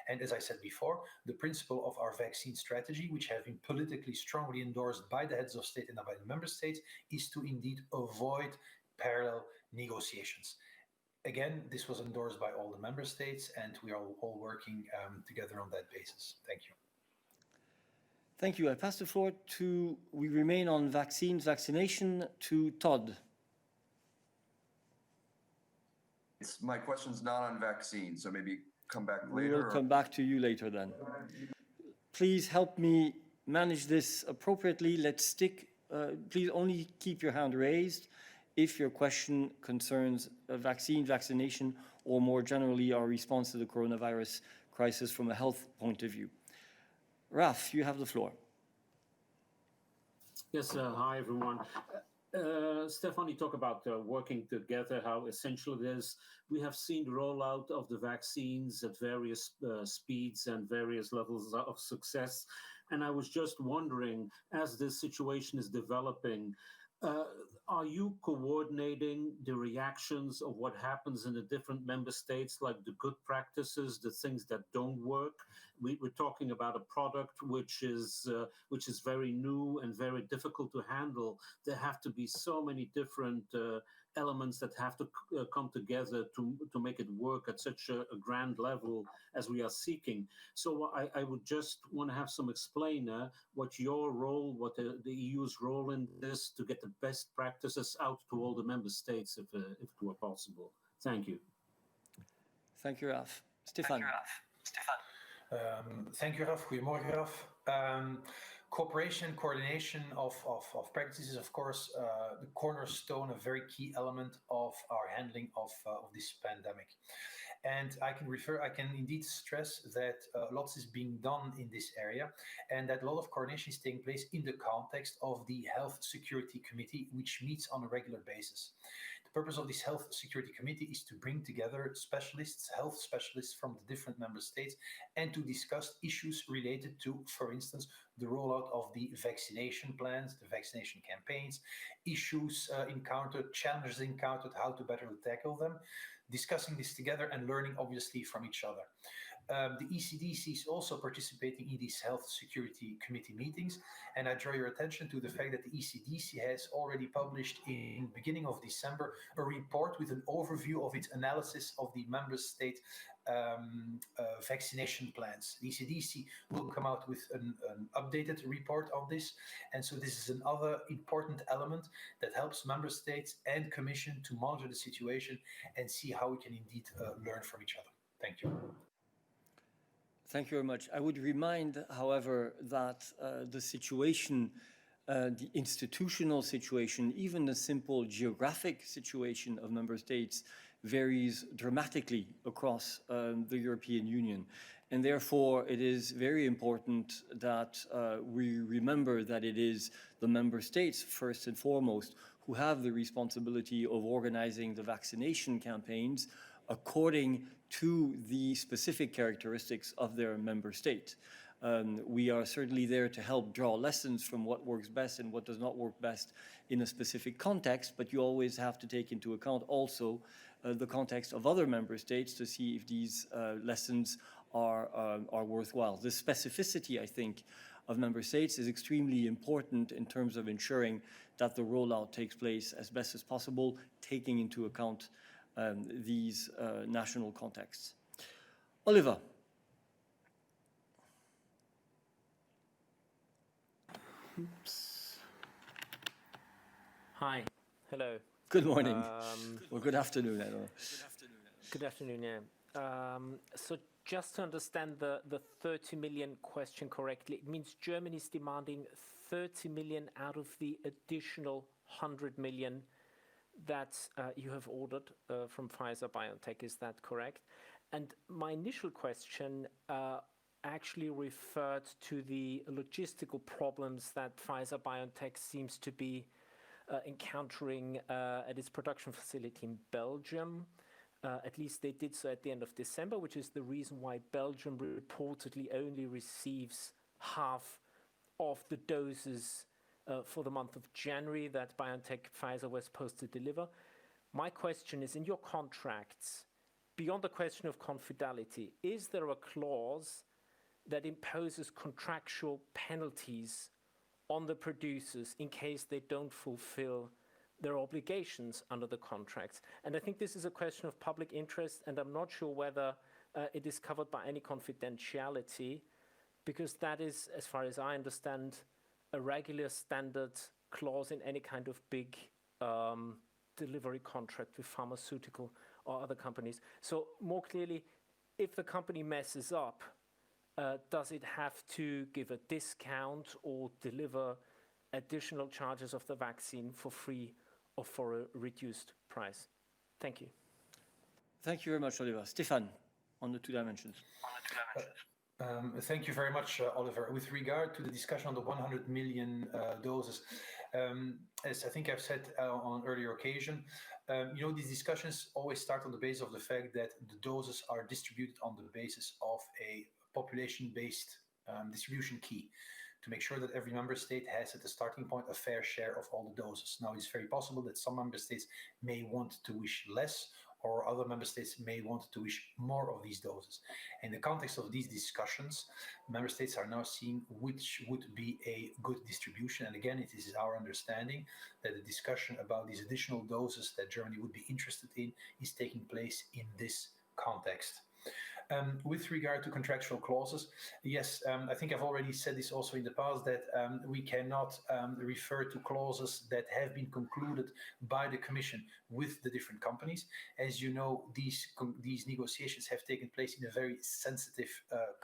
And as I said before, the principle of our vaccine strategy, which has been politically strongly endorsed by the heads of state and by the member states, is to indeed avoid parallel negotiations. Again, this was endorsed by all the member states, and we are all working together on that basis. Thank you. Thank you. I pass the floor to, we remain on vaccination, to Todd. My question's not on vaccines, so maybe come back later. We will come back to you later then. Please help me manage this appropriately. Let's stick, please only keep your hand raised if your question concerns vaccination, or more generally our response to the coronavirus crisis from a health point of view. Raf, you have the floor. Yes, hi everyone. Stefan, you talk about working together, how essential it is. We have seen the rollout of the vaccines at various speeds and various levels of success. And I was just wondering, as this situation is developing, are you coordinating the reactions of what happens in the different member states, like the good practices, the things that don't work? We're talking about a product which is very new and very difficult to handle. There have to be so many different elements that have to come together to make it work at such a grand level as we are seeking. So I would just want to have some explainer what your role, what the EU's role in this, to get the best practices out to all the member states if it were possible. Thank you. Thank you, Raf. Stefan. Thank you, Raf. Goedemorgen, Raf. Cooperation, coordination of practices is, of course, the cornerstone, a very key element of our handling of this pandemic. And I can indeed stress that lots is being done in this area, and that a lot of coordination is taking place in the context of the Health Security Committee, which meets on a regular basis. The purpose of this Health Security Committee is to bring together specialists, health specialists from the different member states, and to discuss issues related to, for instance, the rollout of the vaccination plans, the vaccination campaigns, issues encountered, challenges encountered, how to better tackle them, discussing this together and learning obviously from each other. The ECDC is also participating in these Health Security Committee meetings, and I draw your attention to the fact that the ECDC has already published in the beginning of December a report with an overview of its analysis of the member state vaccination plans. The ECDC will come out with an updated report on this, and so this is another important element that helps member states and Commission to monitor the situation and see how we can indeed learn from each other. Thank you. Thank you very much. I would remind, however, that the situation, the institutional situation, even the simple geographic situation of member states varies dramatically across the European Union. And therefore, it is very important that we remember that it is the member states, first and foremost, who have the responsibility of organizing the vaccination campaigns according to the specific characteristics of their member state. We are certainly there to help draw lessons from what works best and what does not work best in a specific context, but you always have to take into account also the context of other member states to see if these lessons are worthwhile. The specificity, I think, of member states is extremely important in terms of ensuring that the rollout takes place as best as possible, taking into account these national contexts. Oliver. Oops. Hi. Hello. Good morning. Or good afternoon, I don't know. Good afternoon, yeah. So just to understand the 30 million question correctly, it means Germany is demanding 30 million out of the additional 100 million that you have ordered from Pfizer-BioNTech. Is that correct? And my initial question actually referred to the logistical problems that Pfizer-BioNTech seems to be encountering at its production facility in Belgium. At least they did so at the end of December, which is the reason why Belgium reportedly only receives half of the doses for the month of January that BioNTech Pfizer was supposed to deliver. My question is, in your contracts, beyond the question of confidentiality, is there a clause that imposes contractual penalties on the producers in case they don't fulfill their obligations under the contracts? And I think this is a question of public interest, and I'm not sure whether it is covered by any confidentiality, because that is, as far as I understand, a regular standard clause in any kind of big delivery contract with pharmaceutical or other companies. So more clearly, if the company messes up, does it have to give a discount or deliver additional charges of the vaccine for free or for a reduced price? Thank you. Thank you very much, Oliver. Stefan, on the two dimensions. Thank you very much, Oliver. With regard to the discussion on the 100 million doses, as I think I've said on an earlier occasion, these discussions always start on the basis of the fact that the doses are distributed on the basis of a population-based distribution key to make sure that every member state has at the starting point a fair share of all the doses. Now, it's very possible that some member states may want to wish less, or other member states may want to wish more of these doses. In the context of these discussions, member states are now seeing which would be a good distribution. And again, it is our understanding that the discussion about these additional doses that Germany would be interested in is taking place in this context. With regard to contractual clauses, yes, I think I've already said this also in the past, that we cannot refer to clauses that have been concluded by the Commission with the different companies. As you know, these negotiations have taken place in a very sensitive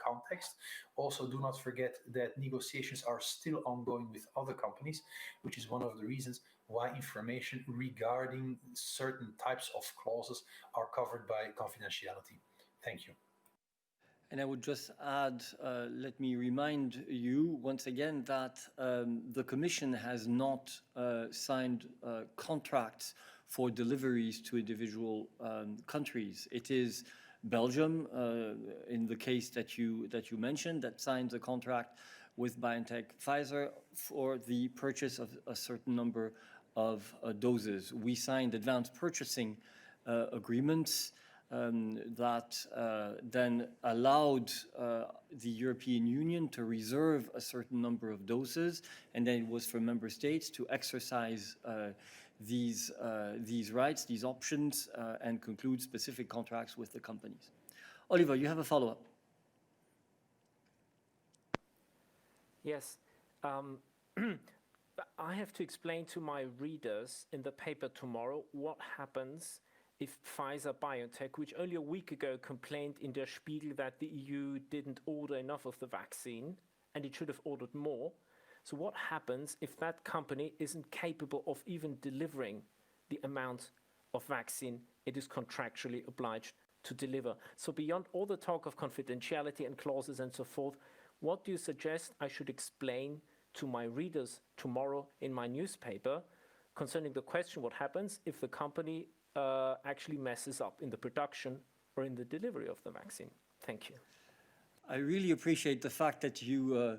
context. Also, do not forget that negotiations are still ongoing with other companies, which is one of the reasons why information regarding certain types of clauses are covered by confidentiality. Thank you. And I would just add, let me remind you once again that the Commission has not signed contracts for deliveries to individual countries. It is Belgium, in the case that you mentioned, that signs a contract with BioNTech Pfizer for the purchase of a certain number of doses. We signed advanced purchasing agreements that then allowed the European Union to reserve a certain number of doses, and then it was for member states to exercise these rights, these options, and conclude specific contracts with the companies. Oliver, you have a follow-up. Yes. I have to explain to my readers in the paper tomorrow what happens if Pfizer-BioNTech, which only a week ago complained in Der Spiegel that the EU didn't order enough of the vaccine and it should have ordered more. So what happens if that company isn't capable of even delivering the amount of vaccine it is contractually obliged to deliver? So beyond all the talk of confidentiality and clauses and so forth, what do you suggest I should explain to my readers tomorrow in my newspaper concerning the question what happens if the company actually messes up in the production or in the delivery of the vaccine? Thank you. I really appreciate the fact that you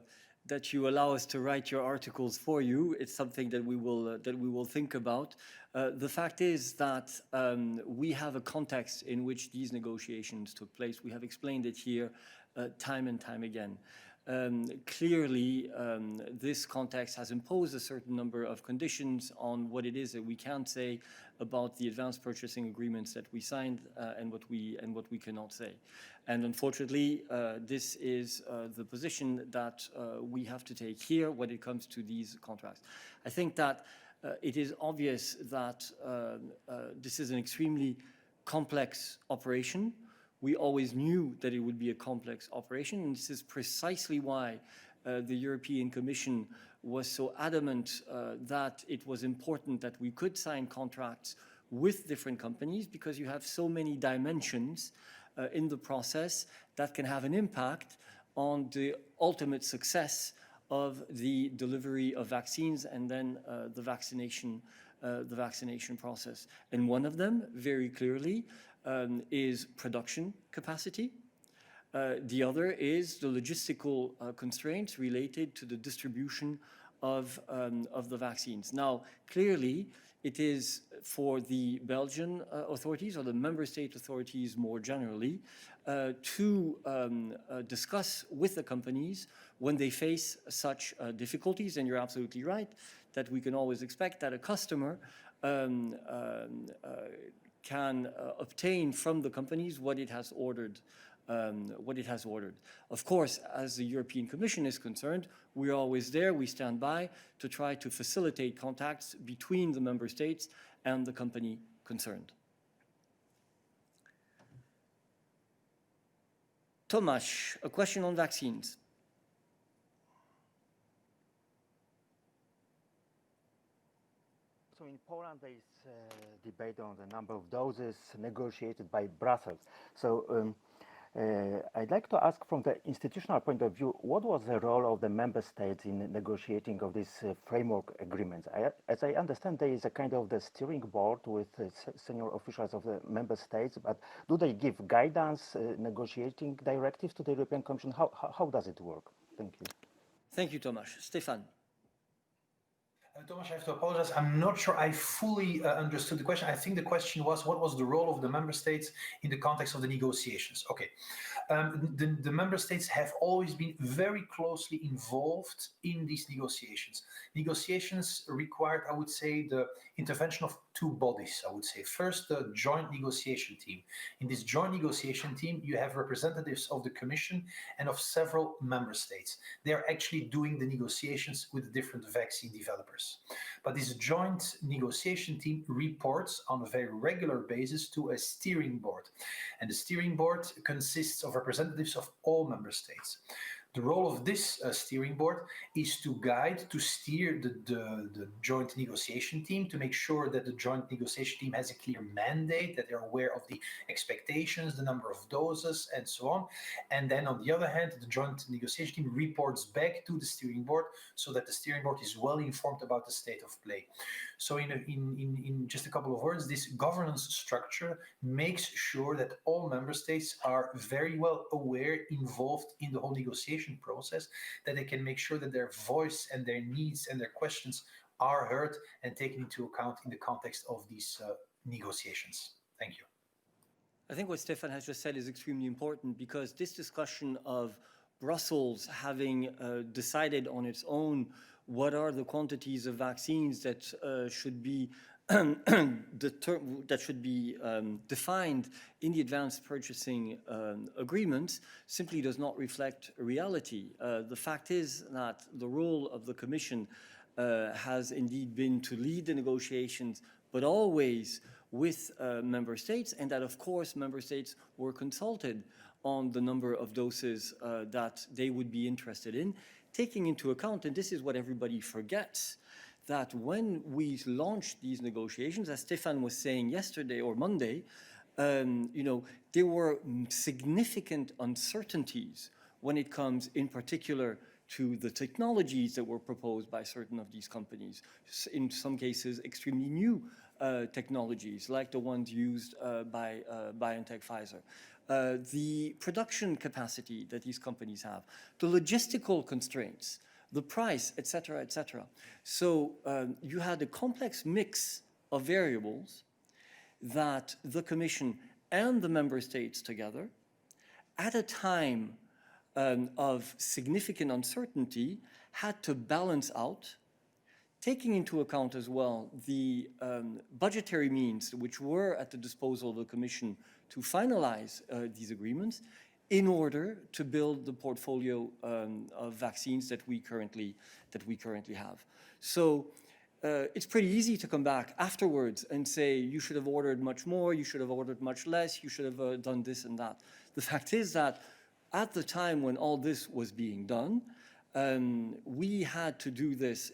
allow us to write your articles for you. It's something that we will think about. The fact is that we have a context in which these negotiations took place. We have explained it here time and time again. Clearly, this context has imposed a certain number of conditions on what it is that we can say about the advanced purchasing agreements that we signed and what we cannot say. And unfortunately, this is the position that we have to take here when it comes to these contracts. I think that it is obvious that this is an extremely complex operation. We always knew that it would be a complex operation, and this is precisely why the European Commission was so adamant that it was important that we could sign contracts with different companies, because you have so many dimensions in the process that can have an impact on the ultimate success of the delivery of vaccines and then the vaccination process. And one of them, very clearly, is production capacity. The other is the logistical constraints related to the distribution of the vaccines. Now, clearly, it is for the Belgian authorities or the member state authorities more generally to discuss with the companies when they face such difficulties. And you're absolutely right that we can always expect that a customer can obtain from the companies what it has ordered. Of course, as the European Commission is concerned, we're always there, we stand by to try to facilitate contacts between the member states and the company concerned. Tomasz, a question on vaccines. So in Poland, there is a debate on the number of doses negotiated by Brussels. So I'd like to ask from the institutional point of view, what was the role of the member states in negotiating of these framework agreements? As I understand, there is a kind of the steering board with senior officials of the member states, but do they give guidance, negotiating directives to the European Commission? How does it work? Thank you. Thank you, Tomasz. Stefan. Tomasz, I have to apologize. I'm not sure I fully understood the question. I think the question was, what was the role of the member states in the context of the negotiations? Okay. The member states have always been very closely involved in these negotiations. Negotiations required, I would say, the intervention of two bodies, I would say. First, the joint negotiation team. In this joint negotiation team, you have representatives of the Commission and of several member states. They are actually doing the negotiations with the different vaccine developers. But this joint negotiation team reports on a very regular basis to a steering board. And the steering board consists of representatives of all member states. The role of this steering board is to guide, to steer the joint negotiation team, to make sure that the joint negotiation team has a clear mandate, that they're aware of the expectations, the number of doses, and so on. And then on the other hand, the joint negotiation team reports back to the steering board so that the steering board is well informed about the state of play. So in just a couple of words, this governance structure makes sure that all member states are very well aware, involved in the whole negotiation process, that they can make sure that their voice and their needs and their questions are heard and taken into account in the context of these negotiations. Thank you. I think what Stefan has just said is extremely important, because this discussion of Brussels having decided on its own what are the quantities of vaccines that should be defined in the advanced purchasing agreements simply does not reflect reality. The fact is that the role of the Commission has indeed been to lead the negotiations, but always with member states, and that of course member states were consulted on the number of doses that they would be interested in, taking into account, and this is what everybody forgets, that when we launched these negotiations, as Stefan was saying yesterday or Monday, there were significant uncertainties when it comes in particular to the technologies that were proposed by certain of these companies. In some cases, extremely new technologies, like the ones used by BioNTech Pfizer. The production capacity that these companies have, the logistical constraints, the price, et cetera, et cetera. So you had a complex mix of variables that the Commission and the member states together, at a time of significant uncertainty, had to balance out, taking into account as well the budgetary means which were at the disposal of the Commission to finalize these agreements, in order to build the portfolio of vaccines that we currently have. So it's pretty easy to come back afterwards and say you should have ordered much more, you should have ordered much less, you should have done this and that. The fact is that at the time when all this was being done, we had to do this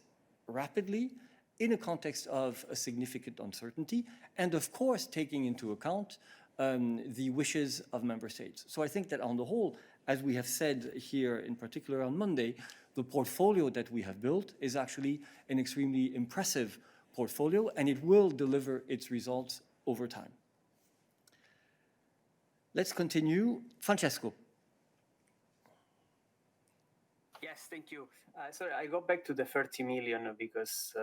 rapidly in a context of a significant uncertainty, and of course taking into account the wishes of member states. So I think that on the whole, as we have said here in particular on Monday, the portfolio that we have built is actually an extremely impressive portfolio, and it will deliver its results over time. Let's continue. Francesco. Yes, thank you. Sorry, I go back to the 30 million because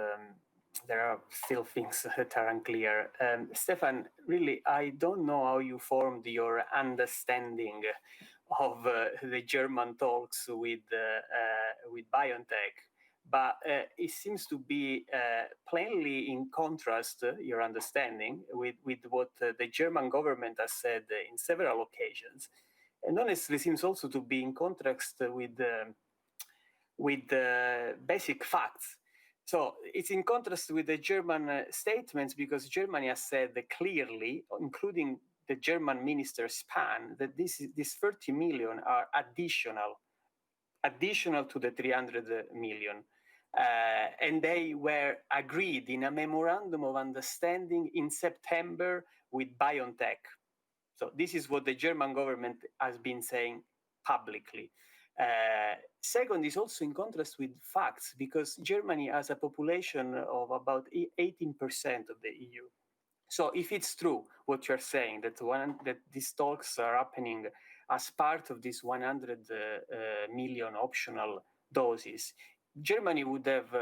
there are still things that are unclear. Stefan, really, I don't know how you formed your understanding of the German talks with BioNTech, but it seems to be plainly in contrast, your understanding, with what the German government has said in several occasions. And honestly, seems also to be in contrast with basic facts. So it's in contrast with the German statements because Germany has said clearly, including the German minister Spahn, that these 30 million are additional to the 300 million. And they were agreed in a memorandum of understanding in September with BioNTech. So this is what the German government has been saying publicly. Second is also in contrast with facts because Germany has a population of about 18% of the EU. So if it's true what you're saying, that these talks are happening as part of this 100 million optional doses, Germany would have,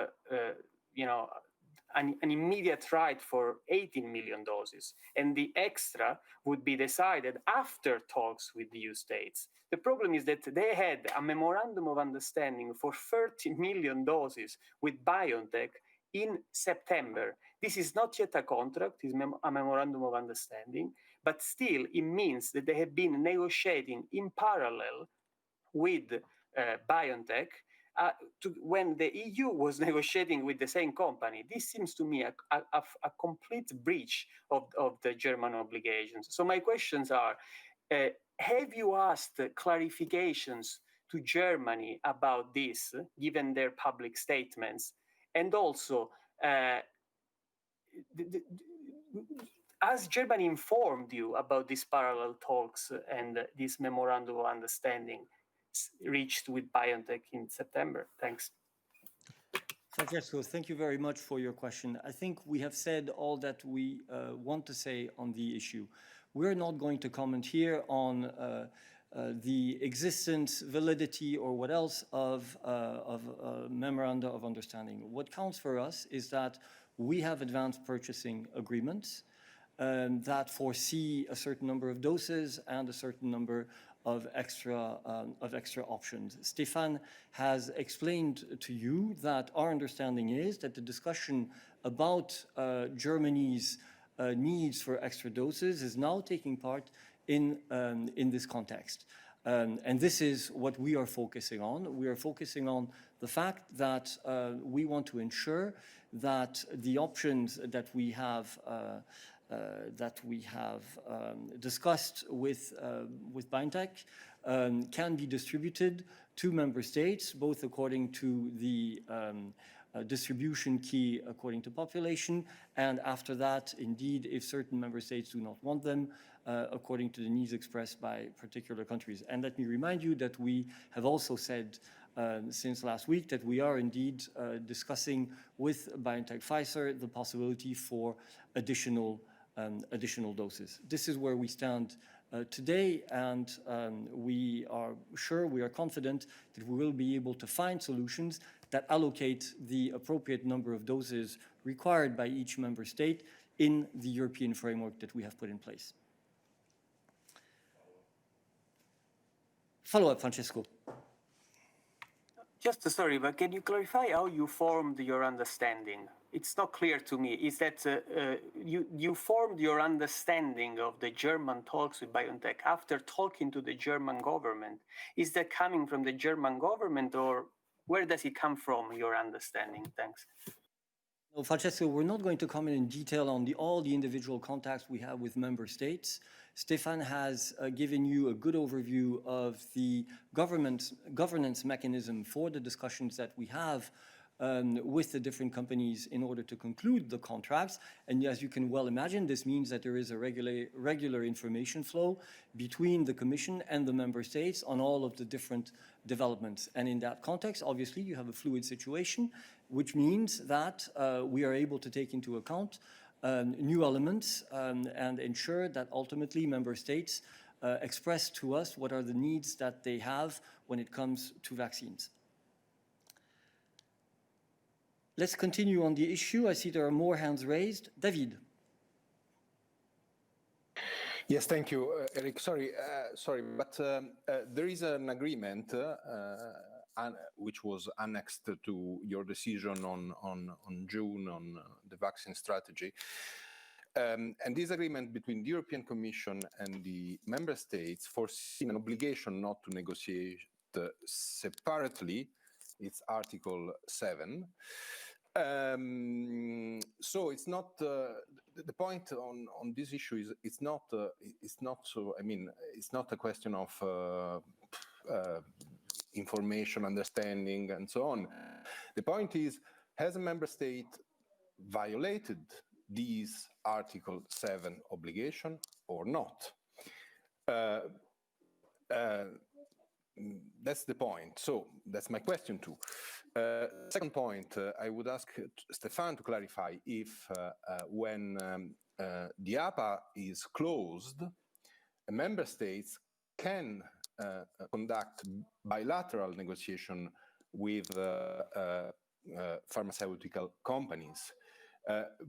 an immediate right for 18 million doses, and the extra would be decided after talks with the EU states. The problem is that they had a memorandum of understanding for 30 million doses with BioNTech in September. This is not yet a contract, it's a memorandum of understanding, but still it means that they have been negotiating in parallel with BioNTech when the EU was negotiating with the same company. This seems to me a complete breach of the German obligations. So my questions are, have you asked clarifications to Germany about this, given their public statements? And also, has Germany informed you about these parallel talks and this memorandum of understanding reached with BioNTech in September? Thanks. Francesco, thank you very much for your question. I think we have said all that we want to say on the issue. We're not going to comment here on the existence, validity, or what else of memoranda of understanding. What counts for us is that we have advanced purchasing agreements that foresee a certain number of doses and a certain number of extra options. Stefan has explained to you that our understanding is that the discussion about Germany's needs for extra doses is now taking part in this context. And this is what we are focusing on. We are focusing on the fact that we want to ensure that the options that we have discussed with BioNTech can be distributed to member states, both according to the distribution key according to population, and after that, indeed, if certain member states do not want them, according to the needs expressed by particular countries. And let me remind you that we have also said since last week that we are indeed discussing with BioNTech Pfizer the possibility for additional doses. This is where we stand today, and we are confident that we will be able to find solutions that allocate the appropriate number of doses required by each member state in the European framework that we have put in place. Follow-up, Francesco. Just sorry, but can you clarify how you formed your understanding? It's not clear to me. Is that you formed your understanding of the German talks with BioNTech after talking to the German government? Is that coming from the German government, or where does it come from, your understanding? Thanks. No, Francesco, we're not going to comment in detail on all the individual contacts we have with member states. Stefan has given you a good overview of the governance mechanism for the discussions that we have with the different companies in order to conclude the contracts. And as you can well imagine, this means that there is a regular information flow between the Commission and the member states on all of the different developments. And in that context, obviously, you have a fluid situation, which means that we are able to take into account new elements and ensure that ultimately member states express to us what are the needs that they have when it comes to vaccines. Let's continue on the issue. I see there are more hands raised. David. Yes, thank you, Eric. Sorry, but there is an agreement which was annexed to your decision on June on the vaccine strategy. And this agreement between the European Commission and the member states foresees an obligation not to negotiate separately. It's Article 7. So it's not the point on this issue is it's not so. I mean, it's not a question of information, understanding, and so on. The point is, has a member state violated these Article 7 obligation or not? That's the point. So that's my question too. Second point, I would ask Stéphane to clarify if when the APA is closed, member states can conduct bilateral negotiation with pharmaceutical companies.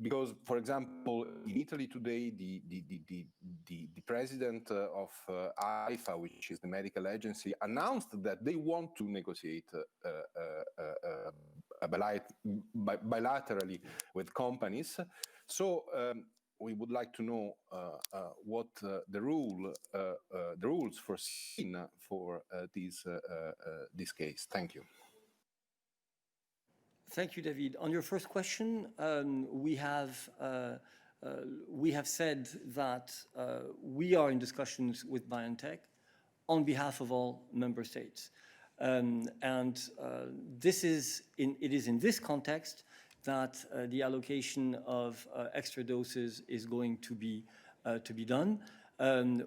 Because, for example, in Italy today, the president of AIFA, which is the medical agency, announced that they want to negotiate bilaterally with companies. So we would like to know what the rules foreseen for this case. Thank you. Thank you, David. On your first question, we have said that we are in discussions with BioNTech on behalf of all member states, it is in this context that the allocation of extra doses is going to be done.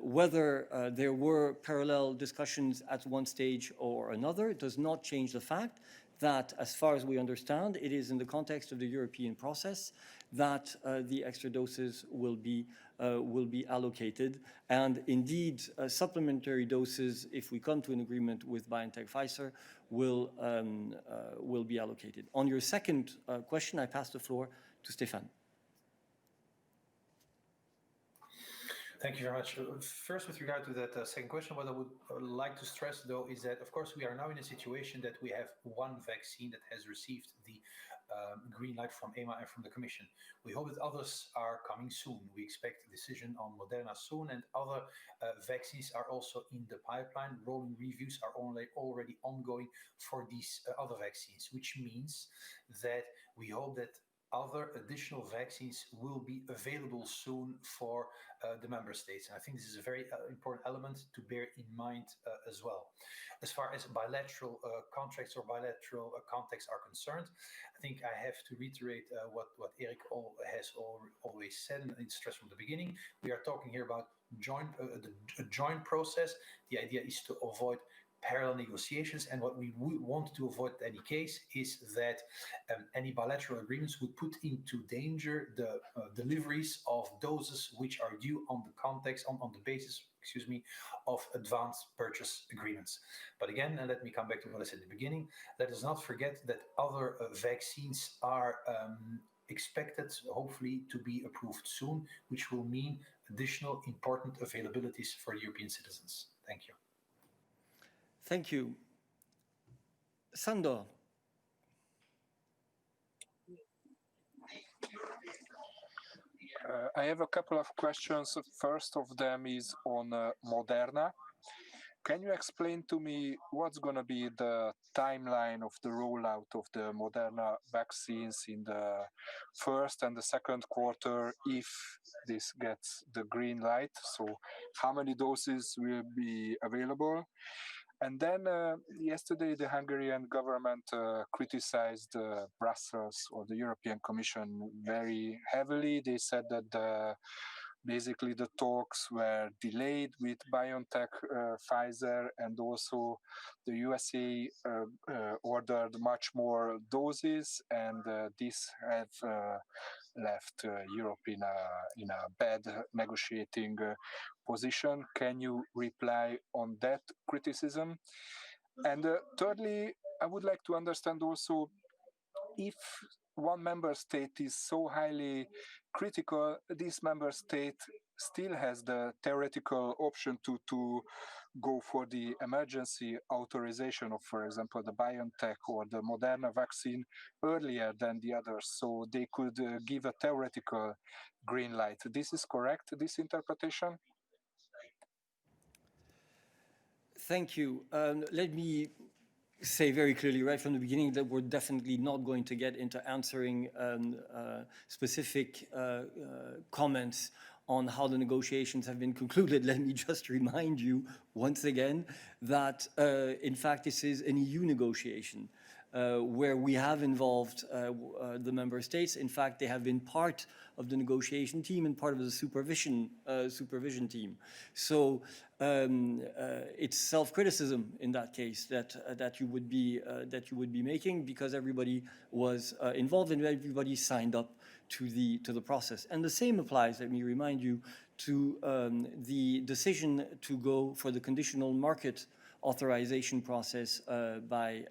Whether there were parallel discussions at one stage or another does not change the fact that, as far as we understand, it is in the context of the European process that the extra doses will be allocated. And indeed, supplementary doses, if we come to an agreement with BioNTech Pfizer, will be allocated. On your second question, I pass the floor to Stéphane. Thank you very much. First, with regard to that second question, what I would like to stress, though, is that, of course, we are now in a situation that we have one vaccine that has received the green light from EMA and from the Commission. We hope that others are coming soon. We expect a decision on Moderna soon, and other vaccines are also in the pipeline. Rolling reviews are already ongoing for these other vaccines, which means that we hope that other additional vaccines will be available soon for the member states. And I think this is a very important element to bear in mind as well. As far as bilateral contracts or bilateral contacts are concerned, I think I have to reiterate what Eric has always said and stressed from the beginning. We are talking here about a joint process. The idea is to avoid parallel negotiations, and what we would want to avoid in any case is that any bilateral agreements would put into danger the deliveries of doses which are due on the basis of advanced purchase agreements. But again, and let me come back to what I said at the beginning, let us not forget that other vaccines are expected, hopefully, to be approved soon, which will mean additional important availabilities for European citizens. Thank you. Thank you. Sandor. I have a couple of questions. First of them is on Moderna. Can you explain to me what's going to be the timeline of the rollout of the Moderna vaccines in the first and the second quarter if this gets the green light? So how many doses will be available? And then yesterday, the Hungarian government criticized Brussels or the European Commission very heavily. They said that basically the talks were delayed with BioNTech, Pfizer, and also the USA ordered much more doses, and this have left Europe in a bad negotiating position. Can you reply on that criticism? And thirdly, I would like to understand also if one member state is so highly critical, this member state still has the theoretical option to go for the emergency authorization of, for example, the BioNTech or the Moderna vaccine earlier than the others. So they could give a theoretical green light. This is correct, this interpretation? Thank you. Let me say very clearly right from the beginning that we're definitely not going to get into answering specific comments on how the negotiations have been concluded. Let me just remind you once again that, in fact, this is an EU negotiation where we have involved the member states. In fact, they have been part of the negotiation team and part of the supervision team. So it's self-criticism in that case that you would be making, because everybody was involved and everybody signed up to the process. And the same applies, let me remind you, to the decision to go for the conditional market authorization process by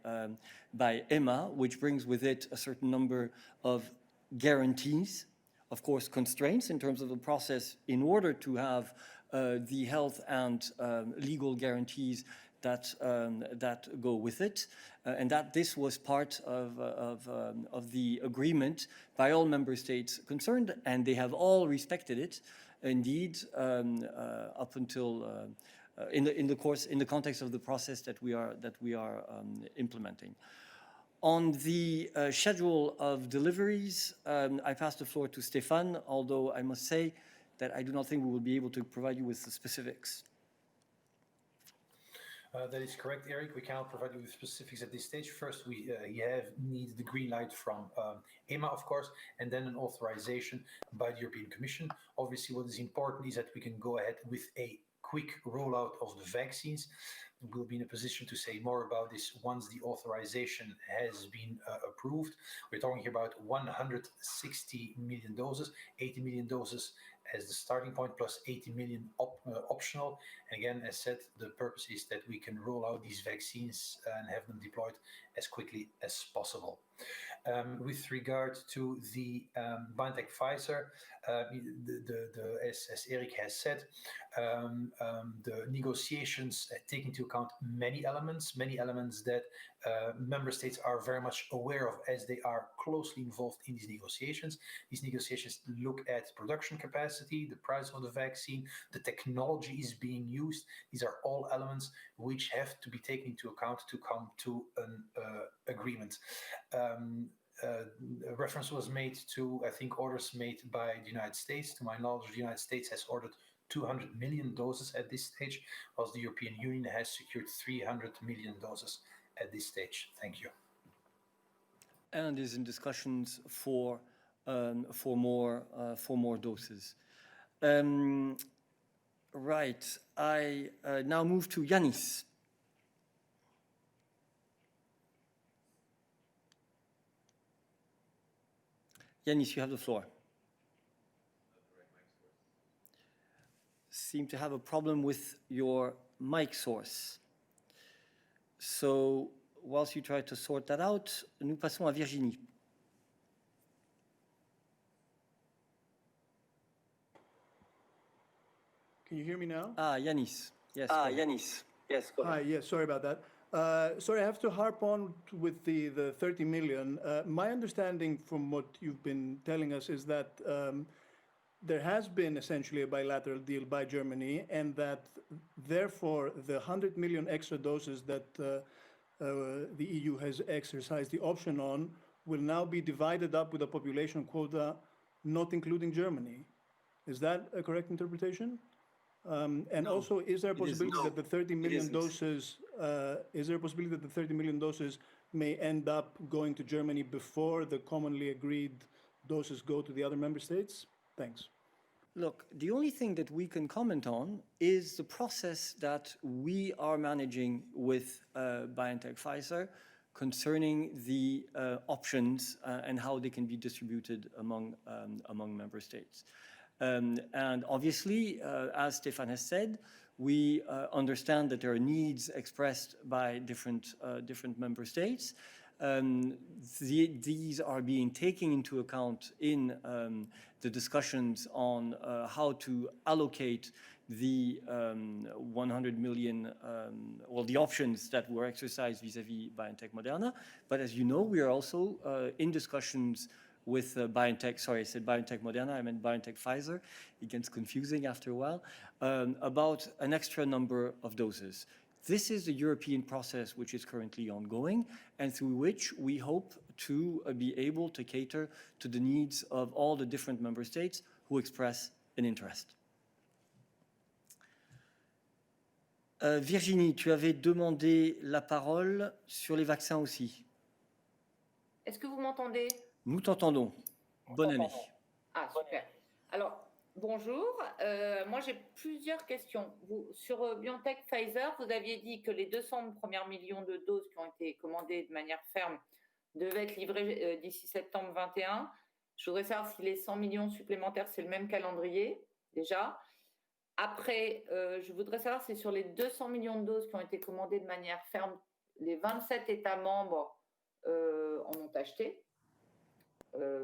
EMA, which brings with it a certain number of guarantees, of course constraints in terms of the process, in order to have the health and legal guarantees that go with it, and that this was part of the agreement by all member states concerned, and they have all respected it, indeed, up until in the context of the process that we are implementing. On the schedule of deliveries, I pass the floor to Stéphane, although I must say that I do not think we will be able to provide you with the specifics. That is correct, Eric. We cannot provide you with specifics at this stage. First, we need the green light from EMA, of course, and then an authorization by the European Commission. Obviously, what is important is that we can go ahead with a quick rollout of the vaccines. We'll be in a position to say more about this once the authorization has been approved. We're talking here about 160 million doses, 80 million doses as the starting point, plus 80 million optional. And again, as said, the purpose is that we can roll out these vaccines and have them deployed as quickly as possible. With regard to the BioNTech Pfizer, as Eric has said, the negotiations take into account many elements that member states are very much aware of, as they are closely involved in these negotiations. These negotiations look at production capacity, the price of the vaccine, the technology is being used. These are all elements which have to be taken into account to come to an agreement. Reference was made to, I think, orders made by the United States. To my knowledge, the United States has ordered 200 million doses at this stage, whilst the European Union has secured 300 million doses at this stage. Thank you. And is in discussions for more doses. Right. I now move to Yanis. Yanis, you have the floor. Seem to have a problem with your mic source. So, whilst you try to sort that out, nous passons à Virginie. Can you hear me now? Yanis. Yes. Yanis. Yes. Hi. Yes. Sorry about that. Sorry, I have to harp on with the 30 million. My understanding from what you've been telling us is that there has been essentially a bilateral deal by Germany, and that therefore the 100 million extra doses that the EU has exercised the option on will now be divided up with a population quota not including Germany. Is that a correct interpretation? And no, also, is there a possibility that the 30 million doses, is there a possibility that the 30 million doses may end up going to Germany before the commonly agreed doses go to the other member states? Thanks. Look, the only thing that we can comment on is the process that we are managing with BioNTech Pfizer concerning the options and how they can be distributed among member states. And obviously, as Stéphane has said, we understand that there are needs expressed by different member states. these are being taken into account in the discussions on how to allocate the 100 million, well, the options that were exercised vis-à-vis BioNTech Moderna. But as you know, we are also in discussions with BioNTech, sorry, I said BioNTech Moderna, I meant BioNTech Pfizer. It gets confusing after a while, about an extra number of doses. This is the European process which is currently ongoing and through which we hope to be able to cater to the needs of all the different member states who express an interest. Virginie, tu avais demandé la parole sur les vaccins aussi. Est-ce que vous m'entendez? Nous t'entendons. Bonne année. Ah, super. Alors, bonjour. Moi, j'ai plusieurs questions. Sur BioNTech Pfizer, vous aviez dit que les 200 premiers millions de doses qui ont été commandées de manière ferme devaient être livrées d'ici septembre 21. Je voudrais savoir si les 100 millions supplémentaires, c'est le même calendrier, déjà. Après, je voudrais savoir si sur les 200 millions de doses qui ont été commandées de manière ferme, les 27 États membres en ont acheté.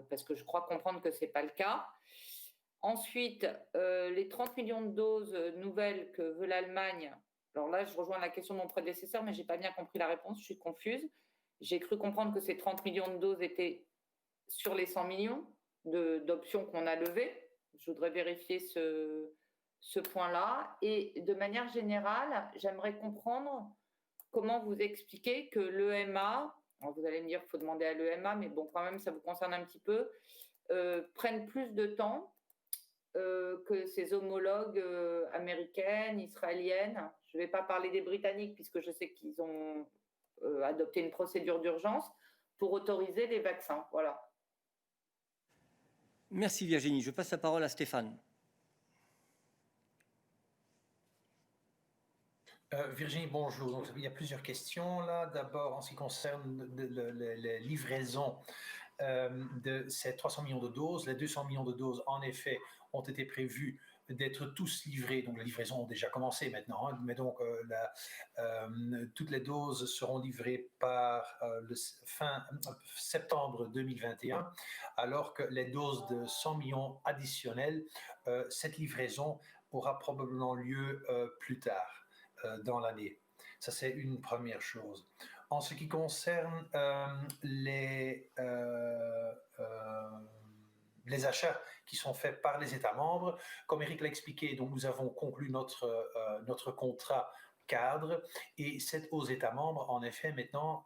Parce que je crois comprendre que ce n'est pas le cas. Ensuite, les 30 millions de doses nouvelles que veut l'Allemagne. Alors là, je rejoins la question de mon prédécesseur, mais je n'ai pas bien compris la réponse, je suis confuse. J'ai cru comprendre que ces 30 millions de doses étaient sur les 100 millions d'options qu'on a levées. Je voudrais vérifier ce point-là. Et de manière générale, j'aimerais comprendre comment vous expliquez que l'EMA, vous allez me dire qu'il faut demander à l'EMA, mais bon, quand même, ça vous concerne un petit peu, prennent plus de temps que ses homologues américaines, israéliennes. Je ne vais pas parler des Britanniques, puisque je sais qu'ils ont adopté une procédure d'urgence pour autoriser les vaccins. Voilà. Merci Virginie. Je passe la parole à Stéphane. Virginie, bonjour. Donc, il y a plusieurs questions là. D'abord, en ce qui concerne les livraisons de ces 300 millions de doses, les 200 millions de doses, en effet, ont été prévus d'être tous livrés. Donc, les livraisons ont déjà commencé maintenant. Mais donc, toutes les doses seront livrées par le fin septembre 2021, alors que les doses de 100 millions additionnelles, cette livraison aura probablement lieu plus tard dans l'année. Ça, c'est une première chose. En ce qui concerne les achats qui sont faits par les États membres, comme Eric l'a expliqué, donc nous avons conclu notre contrat cadre et c'est aux États membres, en effet, maintenant,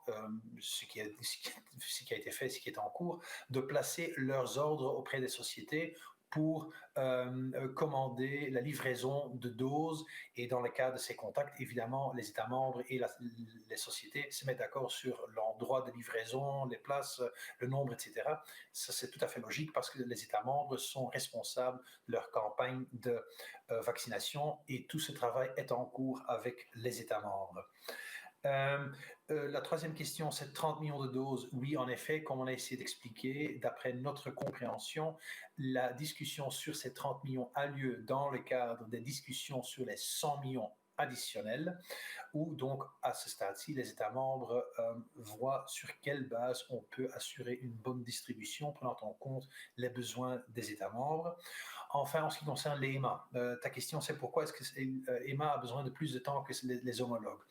ce qui a été fait, ce qui est en cours, de placer leurs ordres auprès des sociétés pour commander la livraison de doses. Et dans le cas de ces contacts, évidemment, les États membres et les sociétés se mettent d'accord sur l'endroit de livraison, les places, le nombre, etc. Ça, c'est tout à fait logique parce que les États membres sont responsables de leur campagne de vaccination et tout ce travail est en cours avec les États membres. La troisième question, c'est 30 millions de doses. Oui, en effet, comme on a essayé d'expliquer, d'après notre compréhension, la discussion sur ces 30 millions a lieu dans le cadre des discussions sur les 100 millions additionnels, où donc à ce stade-ci, les États membres voient sur quelle base on peut assurer une bonne distribution, prenant en compte les besoins des États membres. Enfin, en ce qui concerne les EMA, ta question c'est pourquoi est-ce que EMA a besoin de plus de temps que les homologues?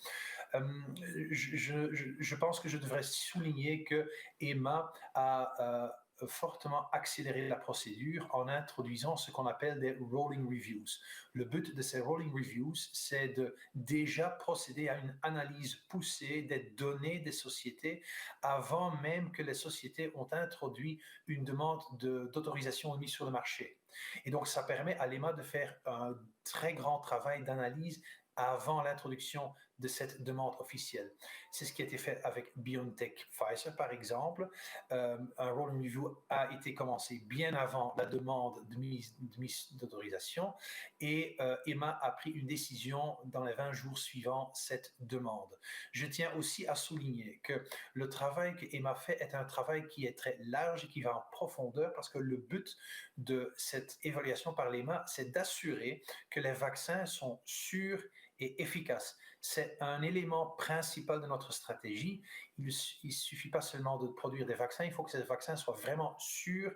Je pense que je devrais souligner que EMA a fortement accéléré la procédure en introduisant ce qu'on appelle des rolling reviews. Le but de ces rolling reviews, c'est de déjà procéder à une analyse poussée des données des sociétés avant même que les sociétés ont introduit une demande d'autorisation de mise sur le marché. Et donc, ça permet à l'EMA de faire un très grand travail d'analyse avant l'introduction de cette demande officielle. C'est ce qui a été fait avec BioNTech Pfizer, par exemple. Un rolling review a été commencé bien avant la demande de mise d'autorisation et EMA a pris une décision dans les 20 jours suivant cette demande. Je tiens aussi à souligner que le travail que EMA fait est un travail qui est très large et qui va en profondeur parce que le but de cette évaluation par l'EMA, c'est d'assurer que les vaccins sont sûrs et efficace. C'est un élément principal de notre stratégie. Il ne suffit pas seulement de produire des vaccins, il faut que ces vaccins soient vraiment sûrs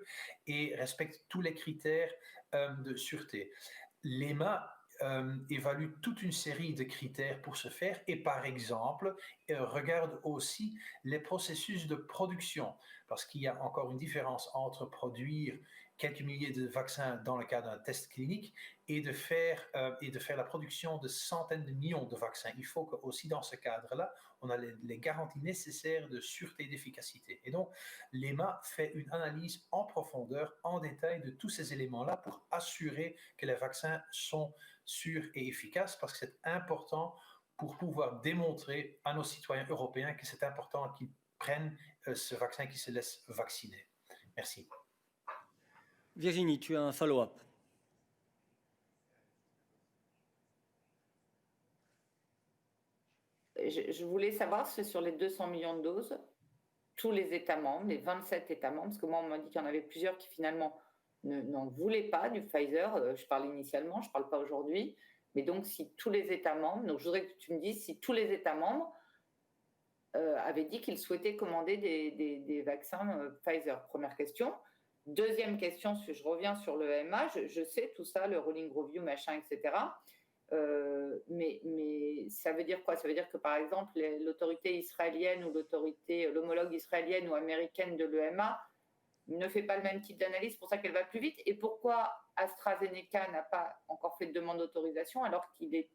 et respectent tous les critères de sûreté. L'EMA évalue toute une série de critères pour ce faire et par exemple regarde aussi les processus de production parce qu'il y a encore une différence entre produire quelques milliers de vaccins dans le cadre d'un test clinique et de faire la production de centaines de millions de vaccins. Il faut que aussi dans ce cadre-là, on a les garanties nécessaires de sûreté et d'efficacité. Et donc, l'EMA fait une analyse en profondeur, en détail de tous ces éléments-là pour assurer que les vaccins sont sûrs et efficaces parce que c'est important pour pouvoir démontrer à nos citoyens européens que c'est important qu'ils prennent ce vaccin, qu'ils se laissent vacciner. Merci. Virginie, tu as un follow-up. Je voulais savoir si sur les 200 millions de doses, tous les États membres, les 27 États membres, parce que moi on m'a dit qu'il y en avait plusieurs qui finalement n'en voulaient pas du Pfizer, je parle initialement, je ne parle pas aujourd'hui, mais donc si tous les États membres, donc je voudrais que tu me dises si tous les États membres avaient dit qu'ils souhaitaient commander des vaccins Pfizer. Première question. Deuxième question, je reviens sur le EMA, je sais tout ça, le rolling review, machin, etc. Mais ça veut dire quoi? Ça veut dire que par exemple l'autorité israélienne ou l'homologue israélienne ou américaine de l'EMA ne fait pas le même type d'analyse, pour ça qu'elle va plus vite. Et pourquoi AstraZeneca n'a pas encore fait de demande d'autorisation alors qu'il est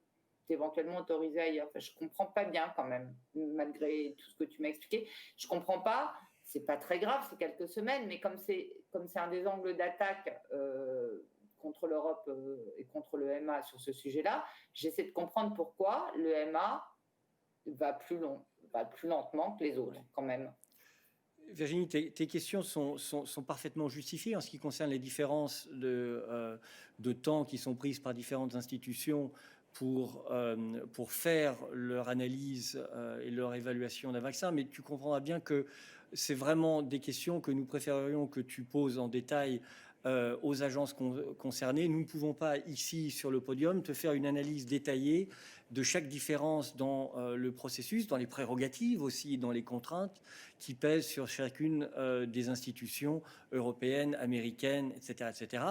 éventuellement autorisé ailleurs? Enfin, je ne comprends pas bien quand même, malgré tout ce que tu m'as expliqué. Je ne comprends pas. C'est pas très grave, c'est quelques semaines, mais comme c'est un des angles d'attaque contre l'Europe et contre le EMA sur ce sujet-là, j'essaie de comprendre pourquoi le EMA va plus lentement que les autres, quand même. Virginie, tes questions sont parfaitement justifiées en ce qui concerne les différences de temps qui sont prises par différentes institutions pour faire leur analyse et leur évaluation d'un vaccin, mais tu comprendras bien que c'est vraiment des questions que nous préférerions que tu poses en détail aux agences concernées. Nous ne pouvons pas ici sur le podium te faire une analyse détaillée de chaque différence dans le processus, dans les prérogatives aussi, dans les contraintes qui pèsent sur chacune des institutions européennes, américaines, etc. etc.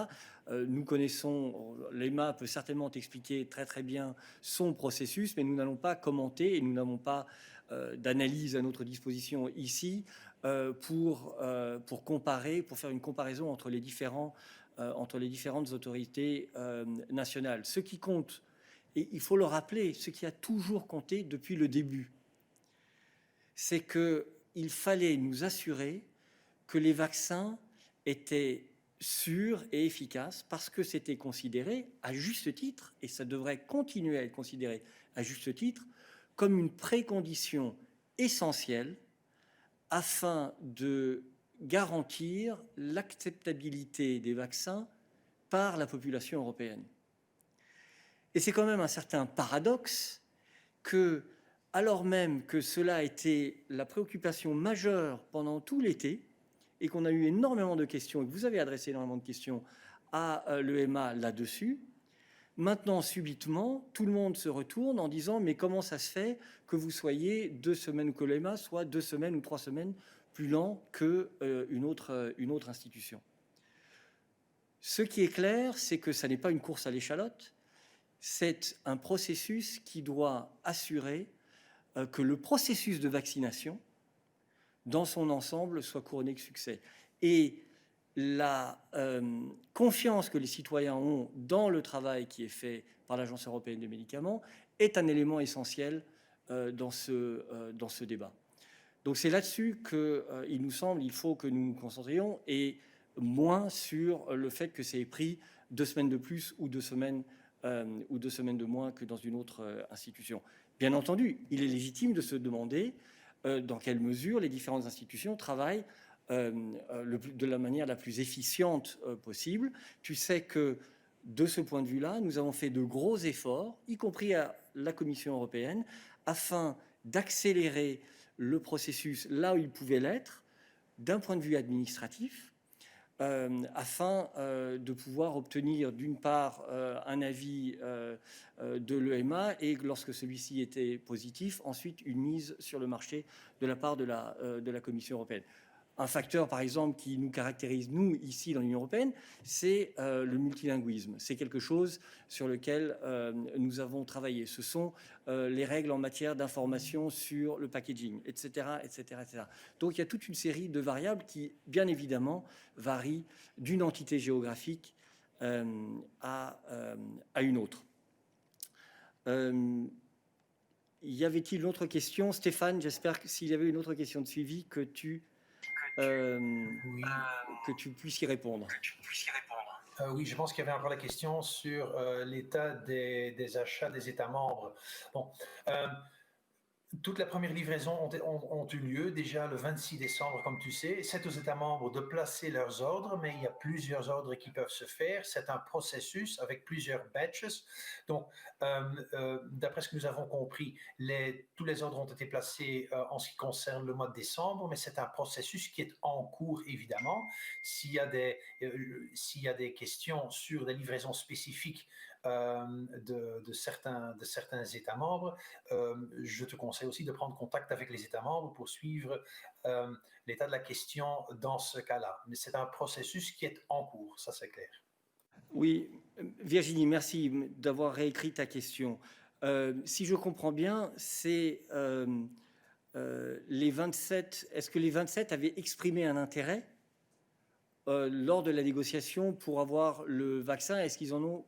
Nous connaissons, l'EMA peut certainement t'expliquer très très bien son processus, mais nous n'allons pas commenter et nous n'avons pas d'analyse à notre disposition ici pour comparer, pour faire une comparaison entre les différentes autorités nationales. Ce qui compte, et il faut le rappeler, ce qui a toujours compté depuis le début, c'est qu'il fallait nous assurer que les vaccins étaient sûrs et efficaces parce que c'était considéré à juste titre, et ça devrait continuer à être considéré à juste titre, comme une précondition essentielle afin de garantir l'acceptabilité des vaccins par la population européenne. Et c'est quand même un certain paradoxe que, alors même que cela a été la préoccupation majeure pendant tout l'été, et qu'on a eu énormément de questions, et que vous avez adressé énormément de questions à l'EMA là-dessus, maintenant, subitement, tout le monde se retourne en disant « mais comment ça se fait que vous soyez 2 semaines, ou que l'EMA soit 2 semaines ou 3 semaines plus lent qu'une autre institution ?» Ce qui est clair, c'est que ça n'est pas une course à l'échalote, c'est un processus qui doit assurer que le processus de vaccination, dans son ensemble, soit couronné de succès. Et la confiance que les citoyens ont dans le travail qui est fait par l'Agence européenne des médicaments est un élément essentiel dans ce débat. Donc c'est là-dessus qu'il nous semble qu'il faut que nous nous concentrions et moins sur le fait que c'est pris 2 semaines de plus ou 2 semaines de moins que dans une autre institution. Bien entendu, il est légitime de se demander dans quelle mesure les différentes institutions travaillent de la manière la plus efficiente possible. Tu sais que de ce point de vue-là, nous avons fait de gros efforts, y compris à la Commission européenne, afin d'accélérer le processus là où il pouvait l'être, d'un point de vue administratif, afin de pouvoir obtenir d'une part un avis de l'EMA et lorsque celui-ci était positif, ensuite une mise sur le marché de la part de la Commission européenne. Un facteur, par exemple, qui nous caractérise, nous, ici, dans l'Union européenne, c'est le multilinguisme. C'est quelque chose sur lequel nous avons travaillé. Ce sont les règles en matière d'information sur le packaging, etc., etc., etc. Donc, il y a toute une série de variables qui, bien évidemment, varient d'une entité géographique à une autre. Y avait-il une autre question? Stéphane, j'espère que s'il y avait une autre question de suivi, que tu puisses y répondre. Oui, je pense qu'il y avait encore la question sur l'état des achats des États membres. Bon, toute la première livraison ont eu lieu déjà le 26 décembre, comme tu sais. C'est aux États membres de placer leurs ordres, mais il y a plusieurs ordres qui peuvent se faire. C'est un processus avec plusieurs batches. Donc, d'après ce que nous avons compris, tous les ordres ont été placés en ce qui concerne le mois de décembre, mais c'est un processus qui est en cours, évidemment. S'il y a des questions sur des livraisons spécifiques de certains États membres, je te conseille aussi de prendre contact avec les États membres pour suivre l'état de la question dans ce cas-là. Mais c'est un processus qui est en cours, ça c'est clair. Oui, Virginie, merci d'avoir réécrit ta question. Si je comprends bien, c'est les 27. Est-ce que les 27 avaient exprimé un intérêt lors de la négociation pour avoir le vaccin? Est-ce qu'ils en ont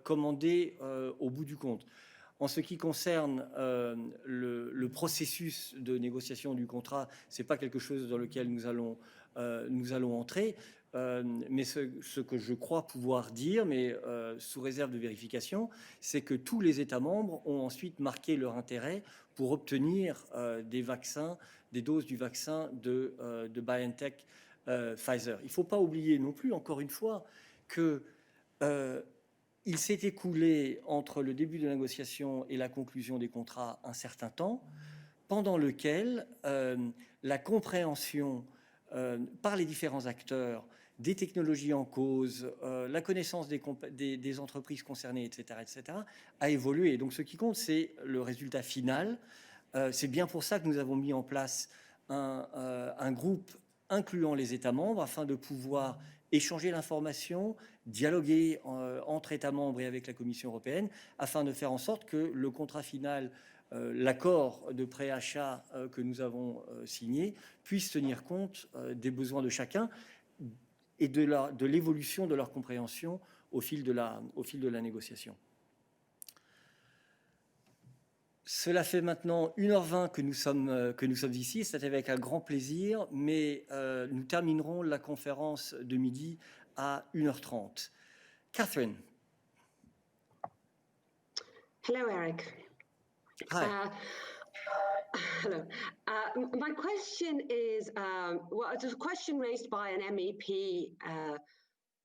commandé au bout du compte? En ce qui concerne le processus de négociation du contrat, ce n'est pas quelque chose dans lequel nous allons entrer. Mais ce que je crois pouvoir dire, mais sous réserve de vérification, c'est que tous les États membres ont ensuite marqué leur intérêt pour obtenir des vaccins, des doses du vaccin de BioNTech Pfizer. Il ne faut pas oublier non plus, encore une fois, que il s'est écoulé entre le début de la négociation et la conclusion des contrats un certain temps, pendant lequel la compréhension par les différents acteurs des technologies en cause, la connaissance des entreprises concernées, etc., a évolué. Et donc ce qui compte, c'est le résultat final. C'est bien pour ça que nous avons mis en place un groupe incluant les États membres afin de pouvoir échanger l'information, dialoguer entre États membres et avec la Commission européenne, afin de faire en sorte que le contrat final, l'accord de préachat que nous avons signé, puisse tenir compte des besoins de chacun et de l'évolution de leur compréhension au fil de la négociation. Cela fait maintenant 1h20 que nous sommes ici. C'est avec un grand plaisir, mais nous terminerons la conférence de midi à 1h30. Catherine. Hello, Eric. Hi. Hello. My question is, well, it's a question raised by an MEP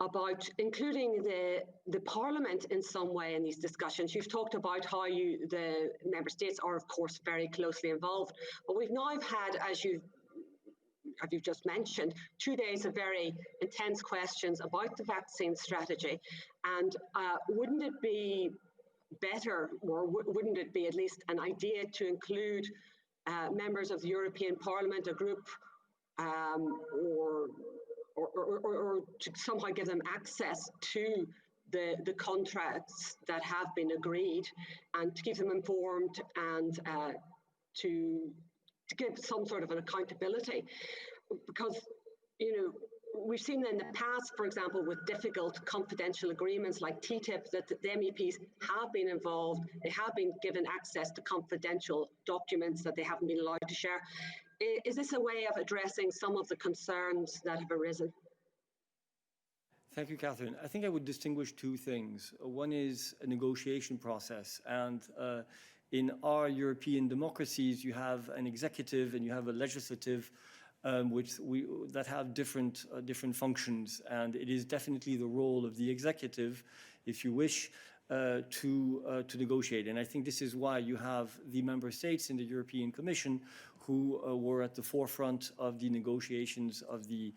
about including the Parliament in some way in these discussions. You've talked about how the member states are, of course, very closely involved, but we've now had, as you've just mentioned, 2 days of very intense questions about the vaccine strategy. And wouldn't it be better, or wouldn't it be at least an idea to include members of the European Parliament, a group, or to somehow give them access to the contracts that have been agreed, and to keep them informed, and to give some sort of an accountability? Because, you know, we've seen in the past, for example, with difficult confidential agreements like TTIP, that the MEPs have been involved. They have been given access to confidential documents that they haven't been allowed to share. Is this a way of addressing some of the concerns that have arisen? Thank you, Catherine. I think I would distinguish two things. One is a negotiation process, and in our European democracies, you have an executive and you have a legislative, that have different functions, and it is definitely the role of the executive, if you wish, to negotiate. And I think this is why you have the member states in the European Commission who were at the forefront of the negotiations of the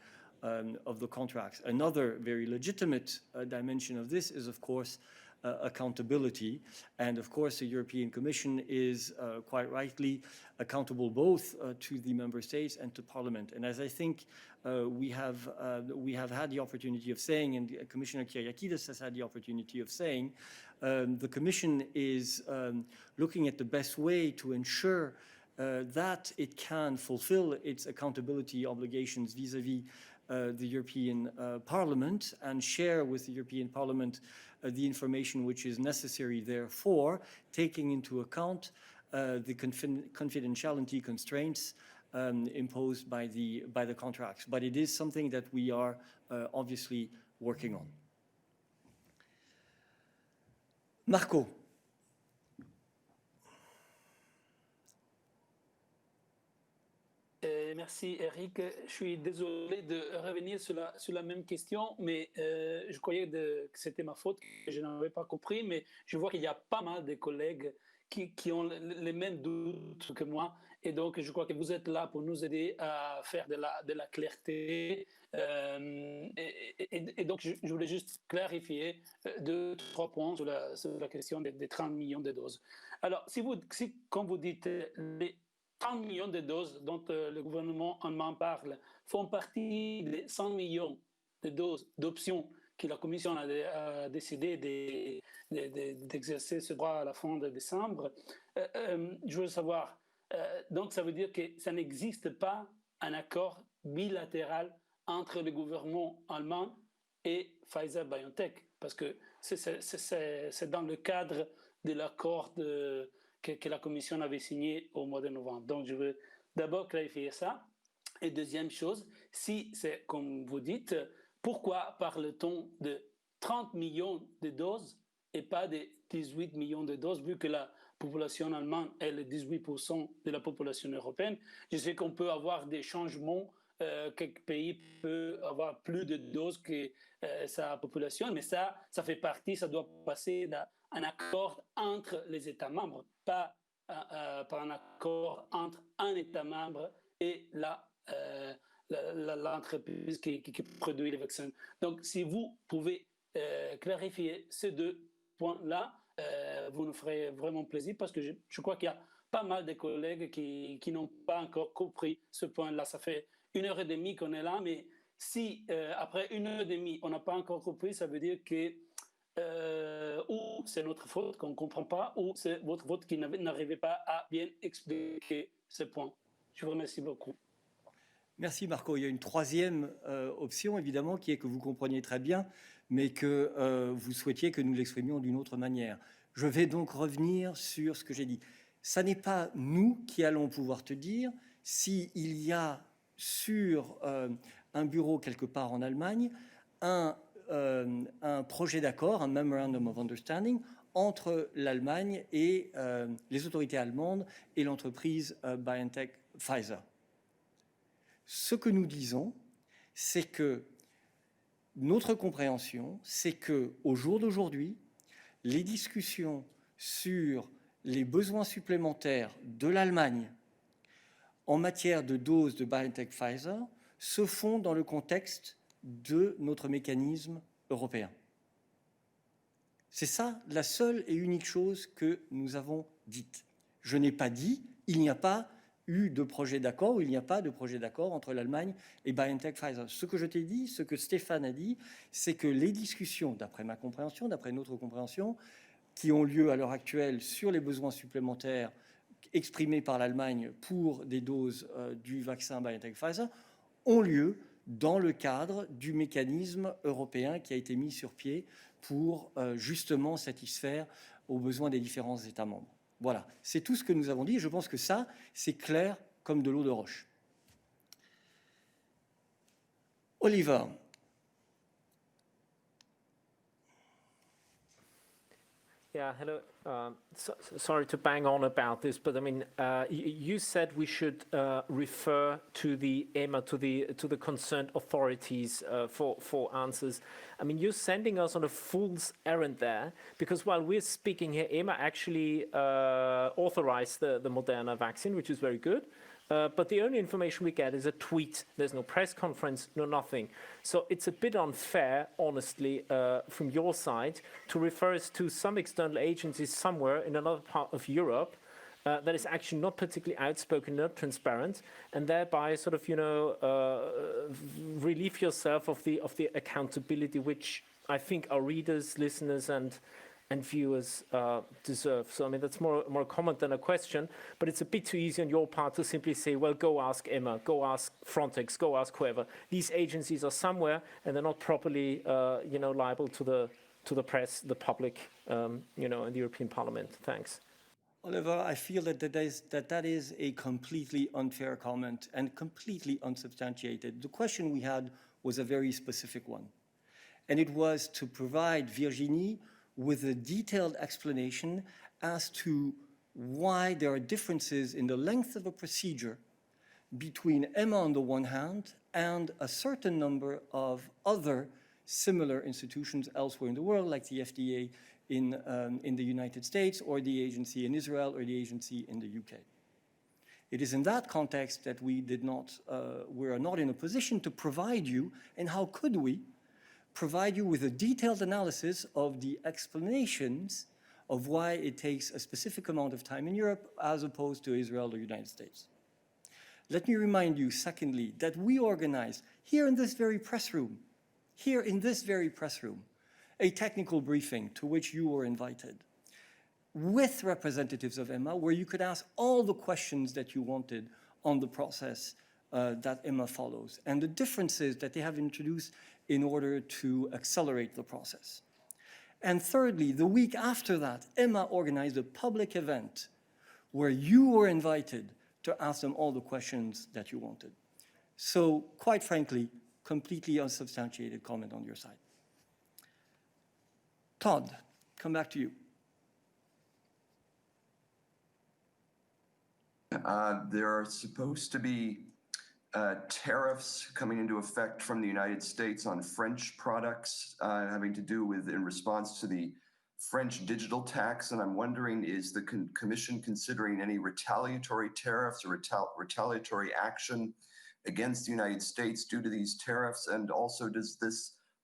the contracts. Another very legitimate dimension of this is, of course, accountability. And of course, the European Commission is quite rightly accountable both to the member states and to Parliament. And as I think we have had the opportunity of saying, and Commissioner Kyriakides has had the opportunity of saying, the Commission is looking at the best way to ensure that it can fulfill its accountability obligations vis-à-vis the European Parliament and share with the European Parliament the information which is necessary therefore, taking into account the confidentiality constraints imposed by the contracts. But it is something that we are obviously working on. Marco. Merci Eric. Je suis désolé de revenir sur la même question, mais je croyais que c'était ma faute, que je n'avais pas compris, mais je vois qu'il y a pas mal de collègues qui ont les mêmes doutes que moi, et donc je crois que vous êtes là pour nous aider à faire de la clarté. Et donc je voulais juste clarifier 2-3 points sur la question des 30 millions de doses. Alors, quand vous dites les 30 millions de doses dont le gouvernement allemand parle font partie des 100 millions de doses d'options que la Commission a décidé d'exercer ce droit à la fin de décembre. Je veux savoir, donc ça veut dire que ça n'existe pas un accord bilatéral entre le gouvernement allemand et Pfizer-BioNTech, parce que c'est dans le cadre de l'accord que la Commission avait signé au mois de novembre. Donc, je veux d'abord clarifier ça. Et deuxième chose, si c'est comme vous dites, pourquoi parle-t-on de 30 millions de doses et pas de 18 millions de doses, vu que la population allemande est le 18% de la population européenne? Je sais qu'on peut avoir des changements, quelques pays peuvent avoir plus de doses que sa population, mais ça fait partie, ça doit passer un accord entre les États membres, pas un accord entre un État membre et l'entreprise qui produit les vaccins. Donc, si vous pouvez clarifier ces 2 points-là, vous nous ferez vraiment plaisir, parce que je crois qu'il y a pas mal de collègues qui n'ont pas encore compris ce point-là. Ça fait 1h30 qu'on est là, mais si après 1h30 on n'a pas encore compris, ça veut dire que ou c'est notre faute qu'on ne comprend pas, ou c'est votre faute qui n'arrivez pas à bien expliquer ce point. Je vous remercie beaucoup. Merci Marco. Il y a une troisième option, évidemment, qui est que vous compreniez très bien, mais que vous souhaitiez que nous l'exprimions d'une autre manière. Je vais donc revenir sur ce que j'ai dit. Ça n'est pas nous qui allons pouvoir te dire s'il y a sur un bureau quelque part en Allemagne un projet d'accord, un Memorandum of Understanding entre l'Allemagne et les autorités allemandes et l'entreprise BioNTech Pfizer. Ce que nous disons, c'est que notre compréhension, c'est qu'au jour d'aujourd'hui, les discussions sur les besoins supplémentaires de l'Allemagne en matière de doses de BioNTech Pfizer se font dans le contexte de notre mécanisme européen. C'est ça la seule et unique chose que nous avons dite. Je n'ai pas dit il n'y a pas eu de projet d'accord ou il n'y a pas de projet d'accord entre l'Allemagne et BioNTech Pfizer. Ce que je t'ai dit, ce que Stéphane a dit, c'est que les discussions, d'après ma compréhension, d'après notre compréhension, qui ont lieu à l'heure actuelle sur les besoins supplémentaires exprimés par l'Allemagne pour des doses du vaccin BioNTech Pfizer, ont lieu dans le cadre du mécanisme européen qui a été mis sur pied pour justement satisfaire aux besoins des différents États membres. Voilà, c'est tout ce que nous avons dit. Je pense que ça, c'est clair comme de l'eau de roche. Oliver. Yeah, hello. Sorry to bang on about this, but I mean, you said we should refer to the EMA, to the concerned authorities for answers. I mean, you're sending us on a fool's errand there, because while we're speaking here, EMA actually authorized the Moderna vaccine, which is very good. but the only information we get is a tweet. There's no press conference, no nothing. So it's a bit unfair, honestly, from your side to refer us to some external agencies somewhere in another part of Europe that is actually not particularly outspoken, not transparent, and thereby sort of, relieve yourself of the accountability which I think our readers, listeners, and viewers deserve. So I mean, that's more a comment than a question, but it's a bit too easy on your part to simply say, well, go ask EMA, go ask Frontex, go ask whoever. These agencies are somewhere, and they're not properly, liable to the press, the public, and the European Parliament. Thanks. Oliver, I feel that is a completely unfair comment and completely unsubstantiated. The question we had was a very specific one, and it was to provide Virginie with a detailed explanation as to why there are differences in the length of a procedure between EMA on the one hand and a certain number of other similar institutions elsewhere in the world, like the FDA in the United States, or the agency in Israel, or the agency in the UK. It is in that context that we are not in a position to provide you, and how could we provide you with a detailed analysis of the explanations of why it takes a specific amount of time in Europe as opposed to Israel or the United States. Let me remind you, secondly, that we organized here in this very press room, a technical briefing to which you were invited with representatives of EMA, where you could ask all the questions that you wanted on the process that EMA follows and the differences that they have introduced in order to accelerate the process. And thirdly, the week after that, EMA organized a public event where you were invited to ask them all the questions that you wanted. So, quite frankly, completely unsubstantiated comment on your side. Todd, come back to you. There are supposed to be tariffs coming into effect from the United States on French products having to do with in response to the French digital tax. And I'm wondering, is the Commission considering any retaliatory tariffs or retaliatory action against the United States due to these tariffs? And also, does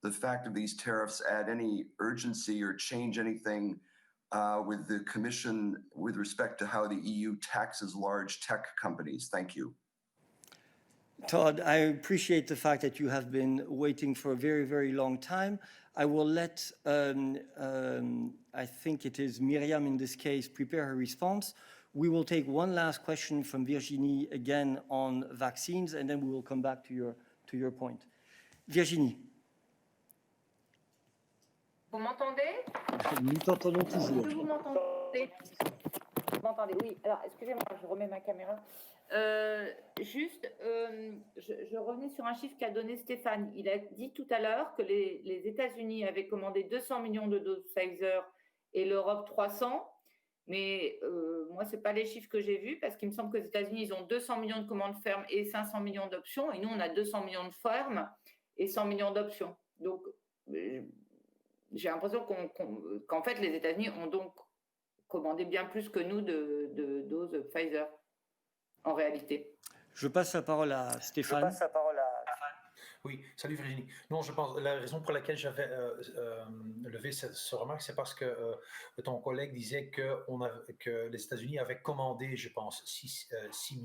the fact of these tariffs add any urgency or change anything with the Commission with respect to how the EU taxes large tech companies? Thank you. Todd, I appreciate the fact that you have been waiting for a very, very long time. I will let, I think it is Myriam in this case, prepare her response. We will take one last question from Virginie again on vaccines, and then we will come back to your point. Virginie. Vous m'entendez? Nous t'entendons toujours. Vous m'entendez? Vous m'entendez? Oui. Alors, excusez-moi, je remets ma caméra. Je revenais sur un chiffre qu'a donné Stéphane. Il a dit tout à l'heure que les États-Unis avaient commandé 200 millions de doses Pfizer et l'Europe 300. Mais moi, ce n'est pas les chiffres que j'ai vus, parce qu'il me semble que les États-Unis, ils ont 200 millions de commandes fermes et 500 millions d'options. Et nous, on a 200 millions de fermes et 100 millions d'options. Donc, j'ai l'impression qu'en fait, les États-Unis ont donc commandé bien plus que nous de doses Pfizer, en réalité. Je passe la parole à Stéphane. Oui, salut Virginie. Non, je pense la raison pour laquelle j'avais levé ce remarque, c'est parce que ton collègue disait que les États-Unis avaient commandé, je pense, 600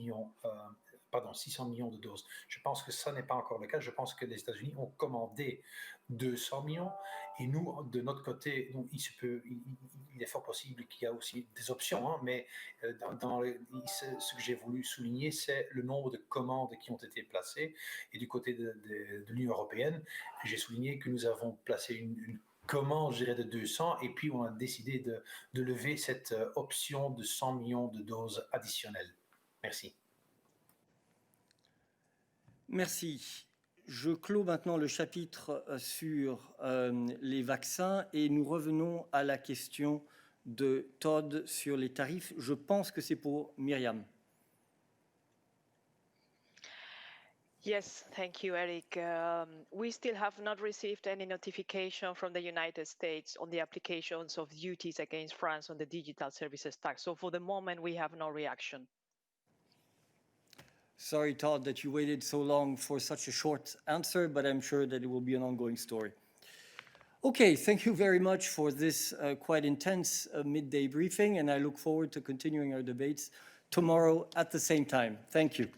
millions de doses. Je pense que ça n'est pas encore le cas. Je pense que les États-Unis ont commandé 200 millions. Et nous, de notre côté, il est fort possible qu'il y a aussi des options, hein, mais ce que j'ai voulu souligner, c'est le nombre de commandes qui ont été placées. Et du côté de l'Union européenne, j'ai souligné que nous avons placé une commande, je dirais, de 200, et puis on a décidé de lever cette option de 100 millions de doses additionnelles. Merci. Merci. Je clôt maintenant le chapitre sur les vaccins et nous revenons à la question de Todd sur les tarifs. Je pense que c'est pour Myriam. Yes, thank you, Eric. We still have not received any notification from the United States on the applications of duties against France on the digital services tax. So for the moment, we have no reaction. Sorry, Todd, that you waited so long for such a short answer, but I'm sure that it will be an ongoing story. Okay, thank you very much for this quite intense midday briefing, and I look forward to continuing our debates tomorrow at the same time. Thank you.